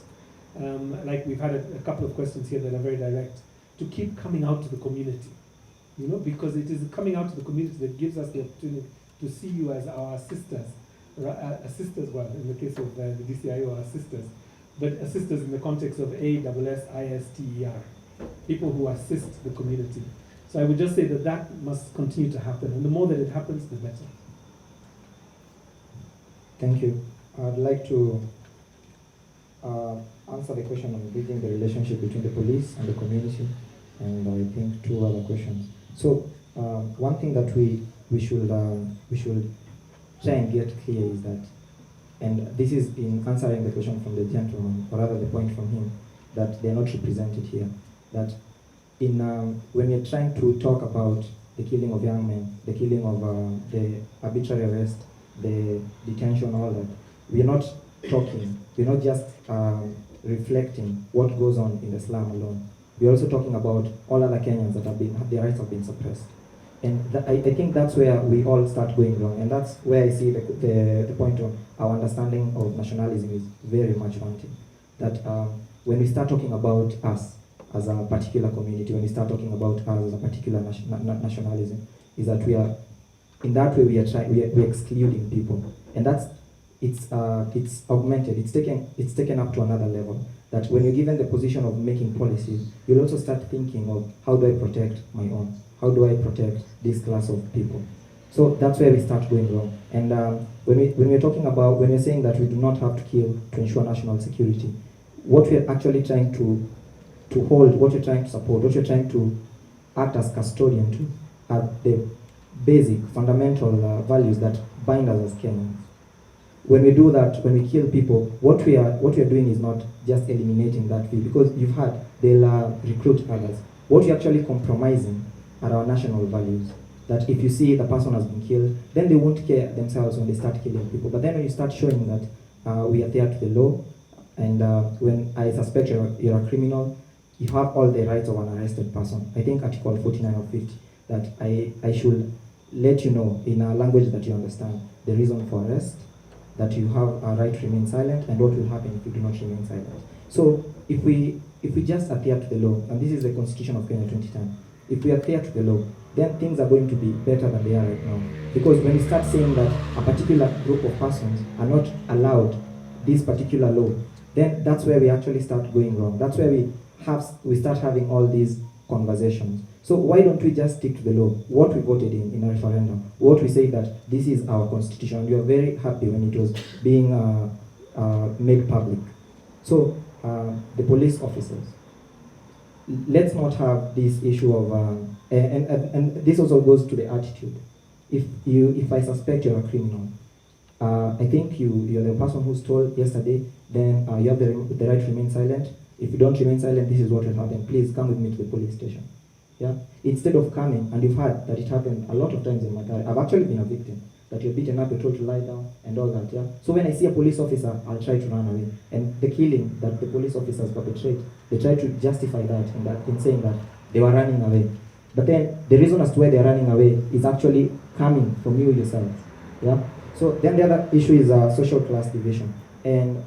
like we've had a couple of questions here that are very direct, to keep coming out to the community, you know, because it is coming out to the community that gives us the opportunity to see you as our sisters, well, in the case of the DCIO, our sisters, but sisters in the context of ASSISTER, people who assist the community. So I would just say that that must continue to happen, and the more that it happens, the better. Thank you. I'd like to answer the question on building the relationship between the police and the community, and I think 2 other questions. So one thing that we should try and get clear is that, and this is in answering the question from the gentleman, or rather the point from him, that they're not represented here. That in when we're trying to talk about the killing of young men, the killing of the arbitrary arrest, the detention, all that, we're not talking, we're not just reflecting what goes on in the slum alone. We're also talking about all other Kenyans that their rights have been suppressed. And I think that's where we all start going wrong, and that's where I see the point of our understanding of nationalism is very much wanting. That when we start talking about us as a particular community, when we start talking about us as a particular nationalism, is that we are, in that way we're excluding people, and it's augmented, it's taken up to another level. That when you're given the position of making policies, you'll also start thinking of, how do I protect my own? How do I protect this class of people? So that's where we start going wrong. And when we're talking about, when we're saying that we do not have to kill to ensure national security, what we're actually trying to hold, what you're trying to support, what you're trying to act as custodian to, are the basic, fundamental values that bind us as Kenyans. When we do that, when we kill people, what we are doing is not just eliminating that view, because you've heard they'll recruit others. What we're actually compromising are our national values. That if you see the person has been killed, then they won't care themselves when they start killing people. But then when you start showing that we adhere to the law, and when I suspect you're a criminal, you have all the rights of an arrested person. I think Article 49 or 50, that I should let you know in a language that you understand the reason for arrest, that you have a right to remain silent, and what will happen if you do not remain silent. So if we just adhere to the law, and this is the Constitution of Kenya 2010, if we adhere to the law, then things are going to be better than they are right now. Because when we start saying that a particular group of persons are not allowed this particular law, then that's where we actually start going wrong. That's where we start having all these conversations. So why don't we just stick to the law, what we voted in a referendum, what we say that this is our constitution. We are very happy when it was being made public. So the police officers, let's not have this issue of, and this also goes to the attitude. If I suspect you're a criminal, I think you're the person who stole yesterday, then you have the right to remain silent. If you don't remain silent, this is what will happen. Please come with me to the police station. Yeah? Instead of coming, and you've heard that it happened a lot of times in Mathare. I've actually been a victim, that you're beaten up, you're told to lie down, and all that. Yeah? So when I see a police officer, I'll try to run away. And the killing that the police officers perpetrate, they try to justify that in saying that they were running away. But then the reason as to why they're running away is actually coming from you yourselves. Yeah? So then the other issue is social class division. And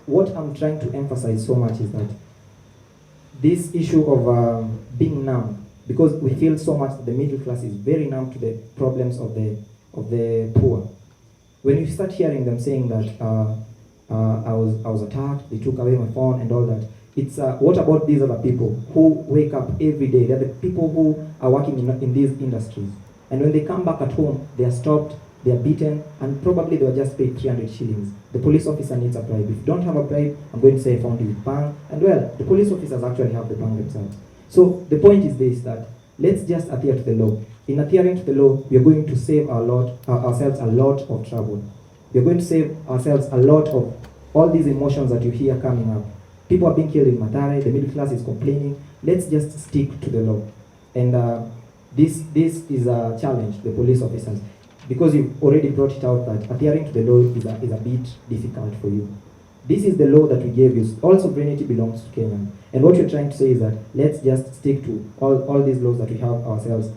what I'm trying to emphasize so much is that this issue of being numb, because we feel so much that the middle class is very numb to the problems of the poor. When you start hearing them saying that I was attacked, they took away my phone and all that, it's what about these other people who wake up every day? They're the people who are working in these industries. And when they come back at home, they are stopped, they are beaten, and probably they were just paid 300 shillings. The police officer needs a bribe. If you don't have a bribe, I'm going to say I found you with bang. And well, the police officers actually have the bang themselves. So the point is this, that let's just adhere to the law. In adhering to the law, we are going to save ourselves a lot of trouble. We are going to save ourselves a lot of all these emotions that you hear coming up. People are being killed in Mathare, the middle class is complaining. Let's just stick to the law. And this is a challenge, the police officers, because you've already brought it out that adhering to the law is a bit difficult for you. This is the law that we gave you. All sovereignty belongs to Kenya. And what you're trying to say is that let's just stick to all these laws that we have ourselves.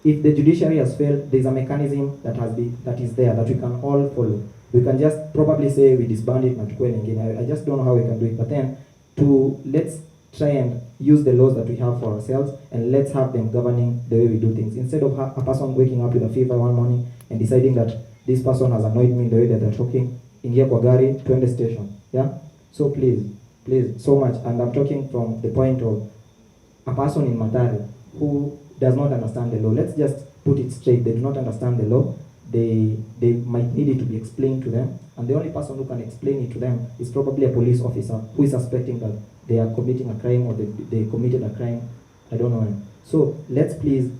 If the judiciary has failed, there's a mechanism that is there that we can all follow. We can just probably say we disband it, I just don't know how we can do it. But then let's try and use the laws that we have for ourselves, and let's have them governing the way we do things. Instead of a person waking up with a fever one morning and deciding that this person has annoyed me in the way that they're talking, ingia kwa gari, twende station. Yeah? So please, so much. And I'm talking from the point of a person in Mathare who does not understand the law. Let's just put it straight. They do not understand the law. they might need it to be explained to them, and the only person who can explain it to them is probably a police officer who is suspecting that they are committing a crime or they committed a crime, I don't know. So let's please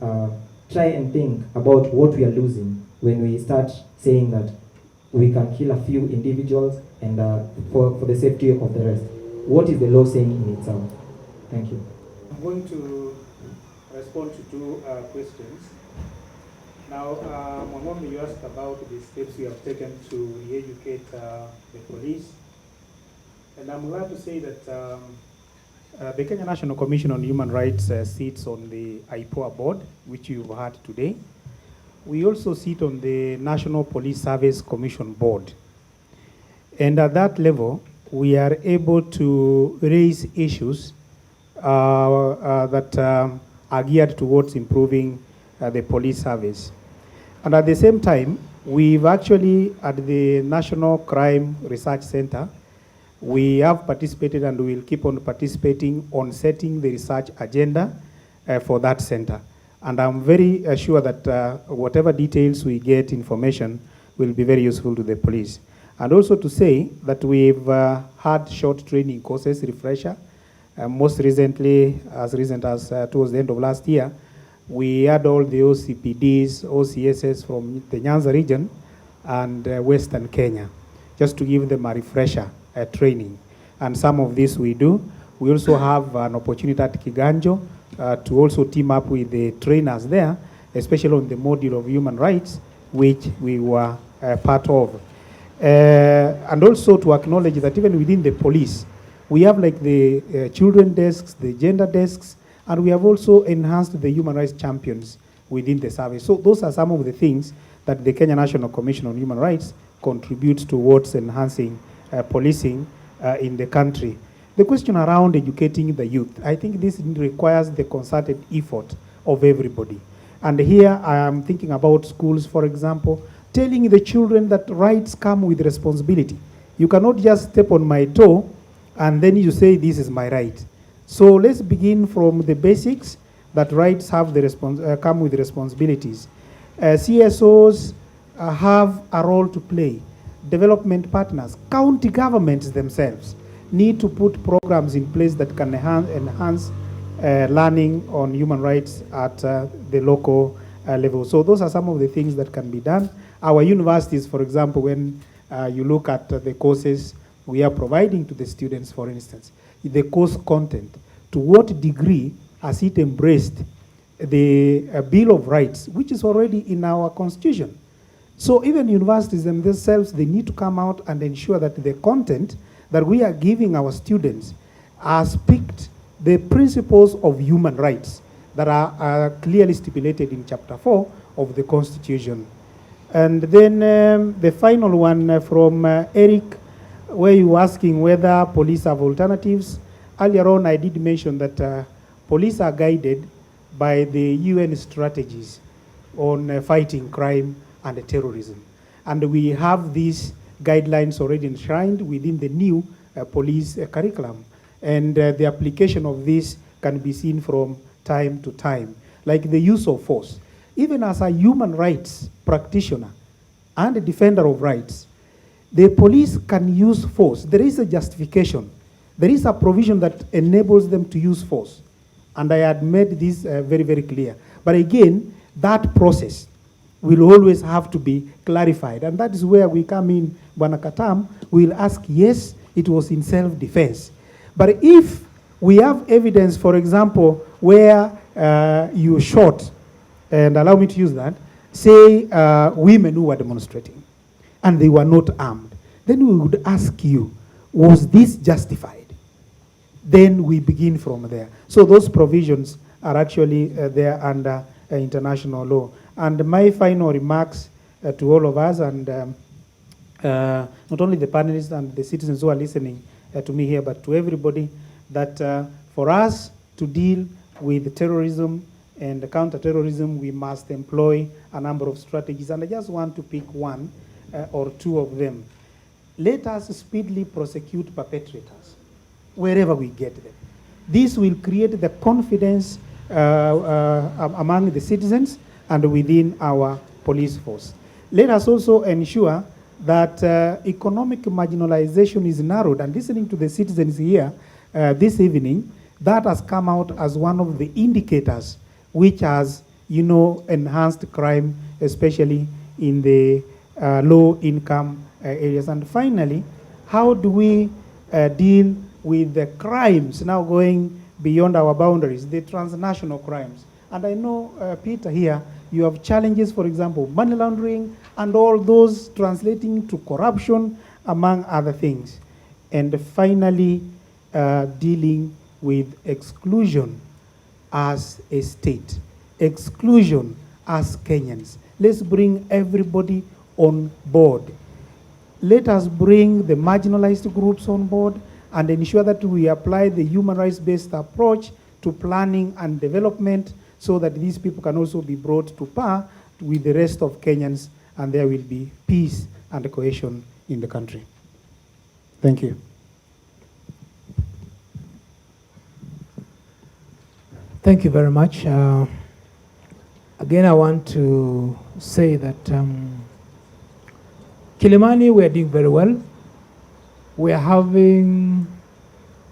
try and think about what we are losing when we start saying that we can kill a few individuals and for the safety of the rest. What is the law saying in itself? Thank you. I'm going to respond to two questions. Now, Mwangombe, you asked about the steps we have taken to re-educate the police. And I'm glad to say that the Kenya National Commission on Human Rights sits on the IPOA board, which you've heard today. We also sit on the National Police Service Commission board. And at that level, we are able to raise issues that are geared towards improving the police service. And at the same time, we've actually, at the National Crime Research Center, we have participated and we will keep on participating on setting the research agenda for that center. And I'm very sure that whatever details we get, information, will be very useful to the police. And also to say that we've had short training courses, refresher. Most recently, as recent as towards the end of last year, we had all the OCPDs, OCSs from the Nyanza region and Western Kenya, just to give them a refresher training. And some of this we do. We also have an opportunity at Kiganjo to also team up with the trainers there, especially on the module of human rights, which we were part of. And also to acknowledge that even within the police, we have like the children desks, the gender desks, and we have also enhanced the human rights champions within the service. So those are some of the things that the Kenya National Commission on Human Rights contributes towards enhancing policing in the country. The question around educating the youth, I think this requires the concerted effort of everybody. And here I am thinking about schools, for example, telling the children that rights come with responsibility. You cannot just step on my toe and then you say this is my right. So let's begin from the basics, that rights have the come with responsibilities. CSOs have a role to play. Development partners, county governments themselves need to put programs in place that can enhance learning on human rights at the local level. So those are some of the things that can be done. Our universities, for example, when you look at the courses we are providing to the students, for instance, the course content, to what degree has it embraced the Bill of Rights, which is already in our constitution. So even universities themselves, they need to come out and ensure that the content that we are giving our students has picked the principles of human rights that are clearly stipulated in Chapter 4 of the Constitution. And then the final one from Eric, where you were asking whether police have alternatives. Earlier on, I did mention that police are guided by the UN strategies on fighting crime and terrorism. And we have these guidelines already enshrined within the new police curriculum. And the application of this can be seen from time to time, like the use of force. Even as a human rights practitioner and a defender of rights, the police can use force. There is a justification. There is a provision that enables them to use force. And I had made this very, very clear. But again, that process will always have to be clarified. And that is where we come in, Bwana Kattam, we'll ask, yes, it was in self-defense. But if we have evidence, for example, where you shot, and allow me to use that, say women who were demonstrating, and they were not armed, then we would ask you, was this justified? Then we begin from there. So those provisions are actually there under international law. And my final remarks to all of us, and not only the panelists and the citizens who are listening to me here, but to everybody, that for us to deal with terrorism and counter-terrorism, we must employ a number of strategies. And I just want to pick one or two of them. Let us speedily prosecute perpetrators wherever we get them. This will create the confidence among the citizens and within our police force. let us also ensure that economic marginalization is narrowed. And listening to the citizens here this evening, that has come out as one of the indicators which has, enhanced crime, especially in the low-income areas. And finally, how do we deal with the crimes now going beyond our boundaries, the transnational crimes? And I know, Peter, here, you have challenges, for example, money laundering and all those translating to corruption, among other things. And finally, dealing with exclusion as a state, exclusion as Kenyans. Let's bring everybody on board. Let us bring the marginalized groups on board and ensure that we apply the human rights-based approach to planning and development so that these people can also be brought to par with the rest of Kenyans, and there will be peace and cohesion in the country. Thank you. Thank you very much. Again, I want to say that Kilimani, we are doing very well. We are having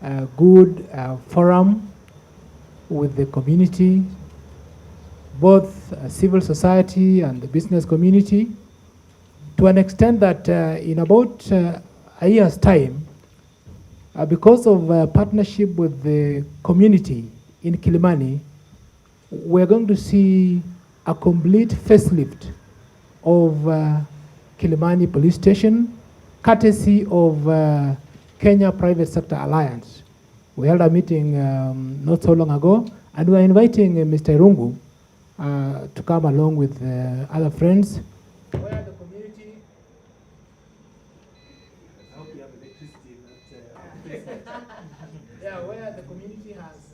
a good forum with the community, both civil society and the business community, to an extent that in about a year's time, because of partnership with the community in Kilimani, we're going to see a complete facelift of Kilimani Police Station, courtesy of Kenya Private Sector Alliance. We held a meeting not so long ago, and we are inviting Mr. Irungu to come along with other friends. Where the community, I hope you have electricity, yeah, where the community has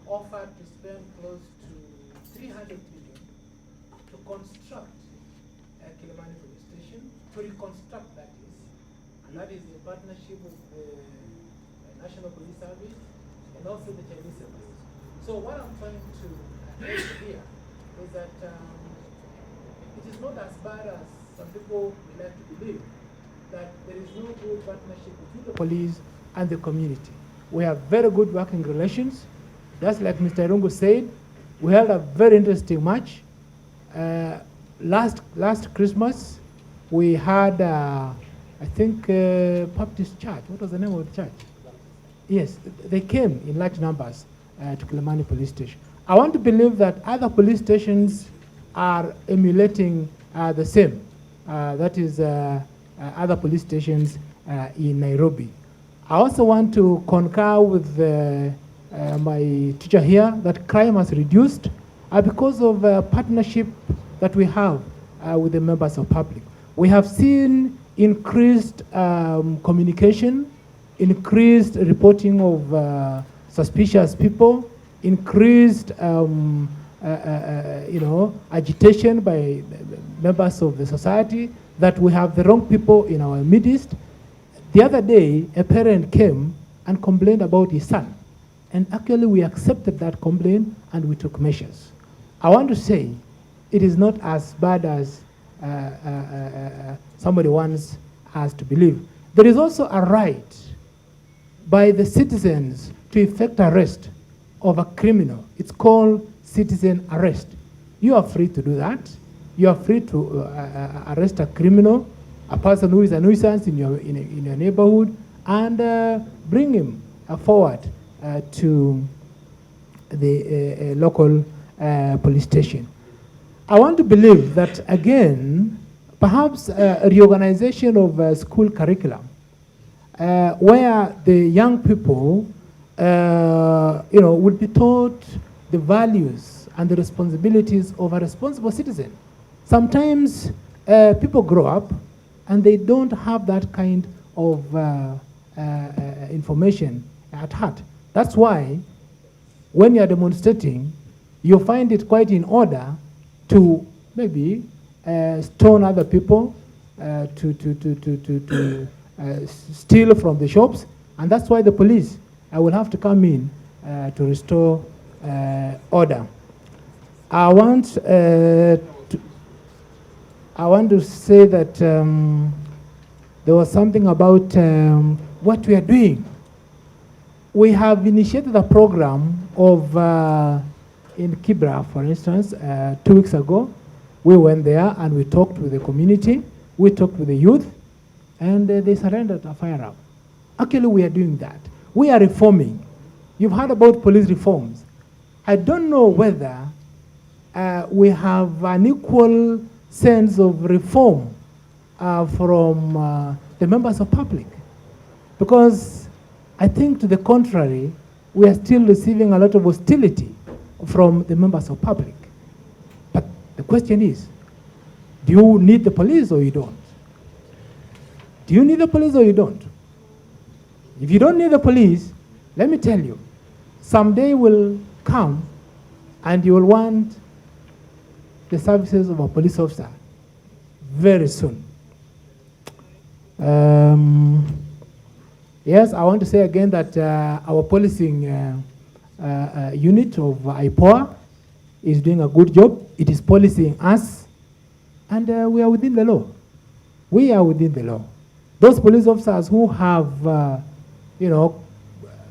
offered to spend close to 300 million to construct a Kilimani police station, to reconstruct that is, and that is in partnership with the National Police Service and also the Chinese service. So what I'm trying to raise here is that it is not as bad as some people would like to believe, that there is no good partnership between the police and the community. We have very good working relations. Just like Mr. Irungu said, we held a very interesting match. Last Christmas, we had, I think, Baptist Church. What was the name of the church? Yes, they came in large numbers to Kilimani Police Station. I want to believe that other police stations are emulating the same. That is, other police stations in Nairobi. I also want to concur with my teacher here that crime has reduced because of partnership that we have with the members of public. We have seen increased communication, increased reporting of suspicious people, increased agitation by members of the society that we have the wrong people in our midst. The other day, a parent came and complained about his son. And actually, we accepted that complaint and we took measures. I want to say it is not as bad as somebody wants us to believe. There is also a right by the citizens to effect arrest of a criminal. It's called citizen arrest. You are free to do that. You are free to arrest a criminal, a person who is a nuisance in your neighborhood, and bring him forward to the local police station. I want to believe that, again, perhaps a reorganization of school curriculum, where the young people would be taught the values and the responsibilities of a responsible citizen. Sometimes people grow up and they don't have that kind of information at heart. That's why when you're demonstrating, you find it quite in order to maybe stone other people, to steal from the shops, and that's why the police will have to come in to restore order. I want I want to say that there was something about what we are doing. We have initiated a program of, in Kibra, for instance, 2 weeks ago. We went there and we talked with the community, we talked with the youth, and they surrendered a firearm. Actually, we are doing that. We are reforming. You've heard about police reforms. I don't know whether we have an equal sense of reform from the members of public. Because I think to the contrary, we are still receiving a lot of hostility from the members of public. But the question is, do you need the police or you don't? Do you need the police or you don't? If you don't need the police, let me tell you, someday will come and you will want the services of a police officer very soon. Yes, I want to say again that our policing unit of IPOA is doing a good job. It is policing us, and we are within the law. We are within the law. Those police officers who have,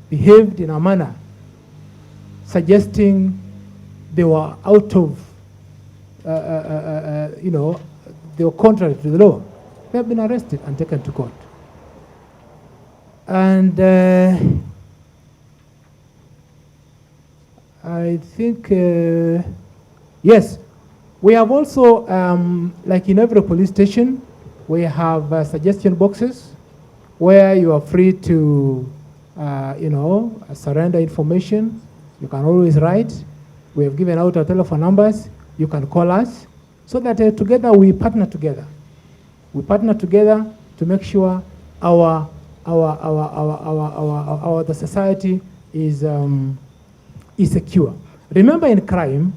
behaved in a manner suggesting they were out of, they were contrary to the law, they have been arrested and taken to court. And I think, yes, we have also, like in every police station, we have suggestion boxes where you are free to, surrender information. You can always write. We have given out our telephone numbers. You can call us so that together we partner together. We partner together to make sure the society is secure. Remember, in crime,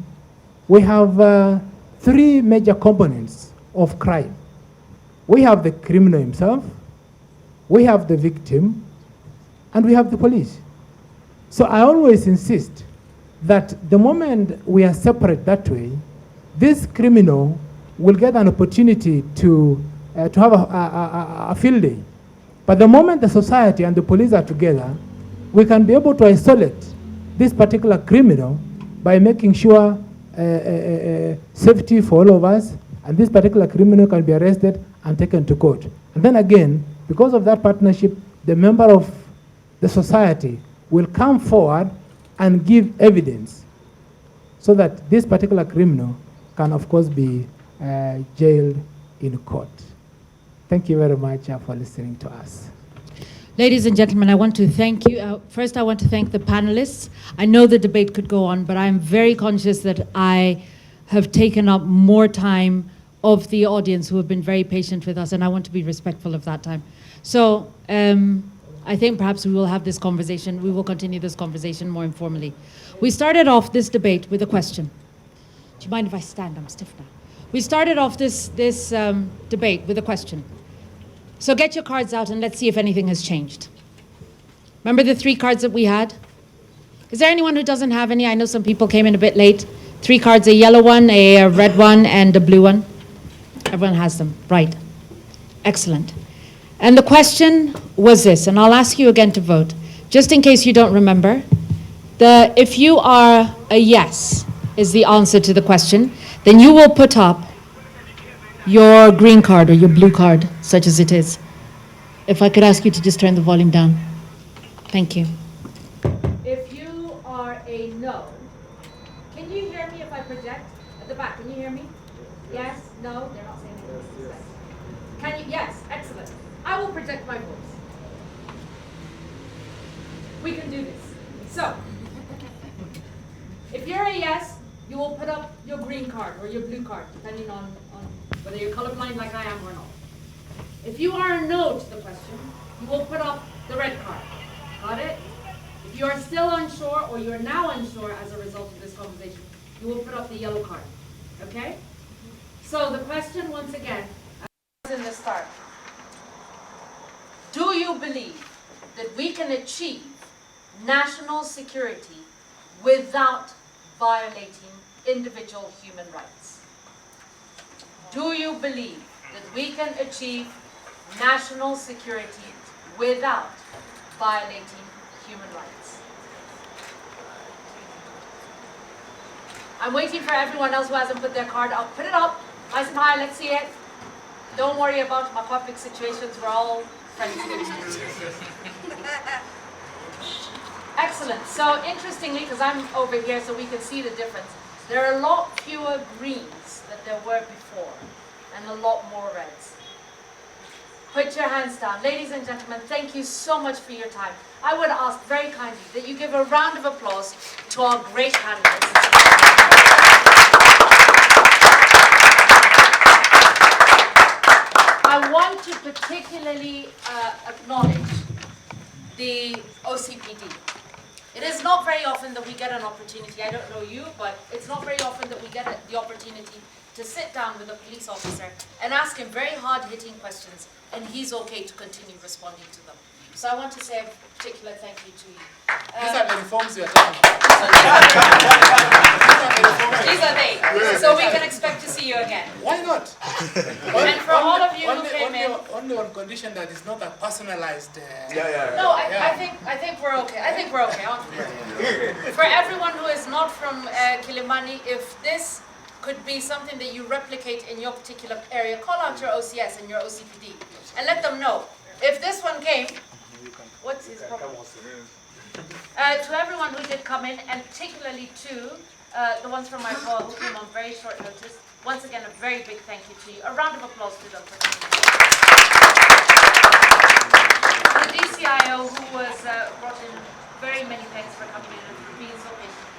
we have 3 major components of crime. We have the criminal himself, we have the victim, and we have the police. So I always insist that the moment we are separate that way, this criminal will get an opportunity to have a field day. But the moment the society and the police are together, we can be able to isolate this particular criminal by making sure safety for all of us, and this particular criminal can be arrested and taken to court. And then again, because of that partnership, the member of the society will come forward and give evidence so that this particular criminal can, of course, be jailed in court. Thank you very much for listening to us. Ladies and gentlemen, I want to thank you. First, I want to thank the panelists. I know the debate could go on, but I'm very conscious that I have taken up more time of the audience who have been very patient with us, and I want to be respectful of that time. So I think perhaps we will have this conversation. We will continue this conversation more informally. We started off this debate with a question. Do you mind if I stand? I'm stiff now. We started off this debate with a question. So get your cards out and let's see if anything has changed. Remember the 3 cards that we had? Is there anyone who doesn't have any? I know some people came in a bit late. 3 cards, a yellow one, a red one, and a blue one. Everyone has them, right. Excellent. And the question was this, and I'll ask you again to vote. Just in case you don't remember, if you are a yes is the answer to the question, then you will put up your green card or your blue card, such as it is. If I could ask you to just turn the volume down. Thank you. If you are a no, can you hear me if I project? At the back, can you hear me? Yes? No? They're not saying anything. Can you? Yes, excellent. I will project my voice. We can do this. So, if you're a yes, you will put up your green card or your blue card, depending on whether you're colorblind like I am or not. If you are a no to the question, you will put up the red card. Got it? If you are still unsure or you're now unsure as a result of this conversation, you will put up the yellow card. Okay? So the question once again, as in the start. Do you believe that we can achieve national security without violating individual human rights? Do you believe that we can achieve national security without violating human rights? I'm waiting for everyone else who hasn't put their card up. Put it up, nice and high, let's see it. Don't worry about my public situations, we're all friends. Excellent. So interestingly, because I'm over here so we can see the difference, there are a lot fewer greens than there were before, and a lot more reds. Put your hands down. Ladies and gentlemen, thank you so much for your time. I would ask very kindly that you give a round of applause to our great panelists. I want to particularly acknowledge the OCPD. It is not very often that we get an opportunity, I don't know you, but it's not very often that we get the opportunity to sit down with a police officer and ask him very hard-hitting questions, and he's okay to continue responding to them. So I want to say a particular thank you to you. These are the reforms we are talking about. These are they. So we can expect to see you again. Why not? And for all of you who came in... Only on condition that it's not a personalized... No, I think we're okay. I think we're okay, aren't we? For everyone who is not from Kilimani, if this could be something that you replicate in your particular area, call out your OCS and your OCPD and let them know. If this one came, what's his problem? To everyone who did come in, and particularly to the ones from my call who came on very short notice, once again, a very big thank you to you. A round of applause to them for coming. The DCIO, who was brought in, very many thanks for coming in and for being so patient.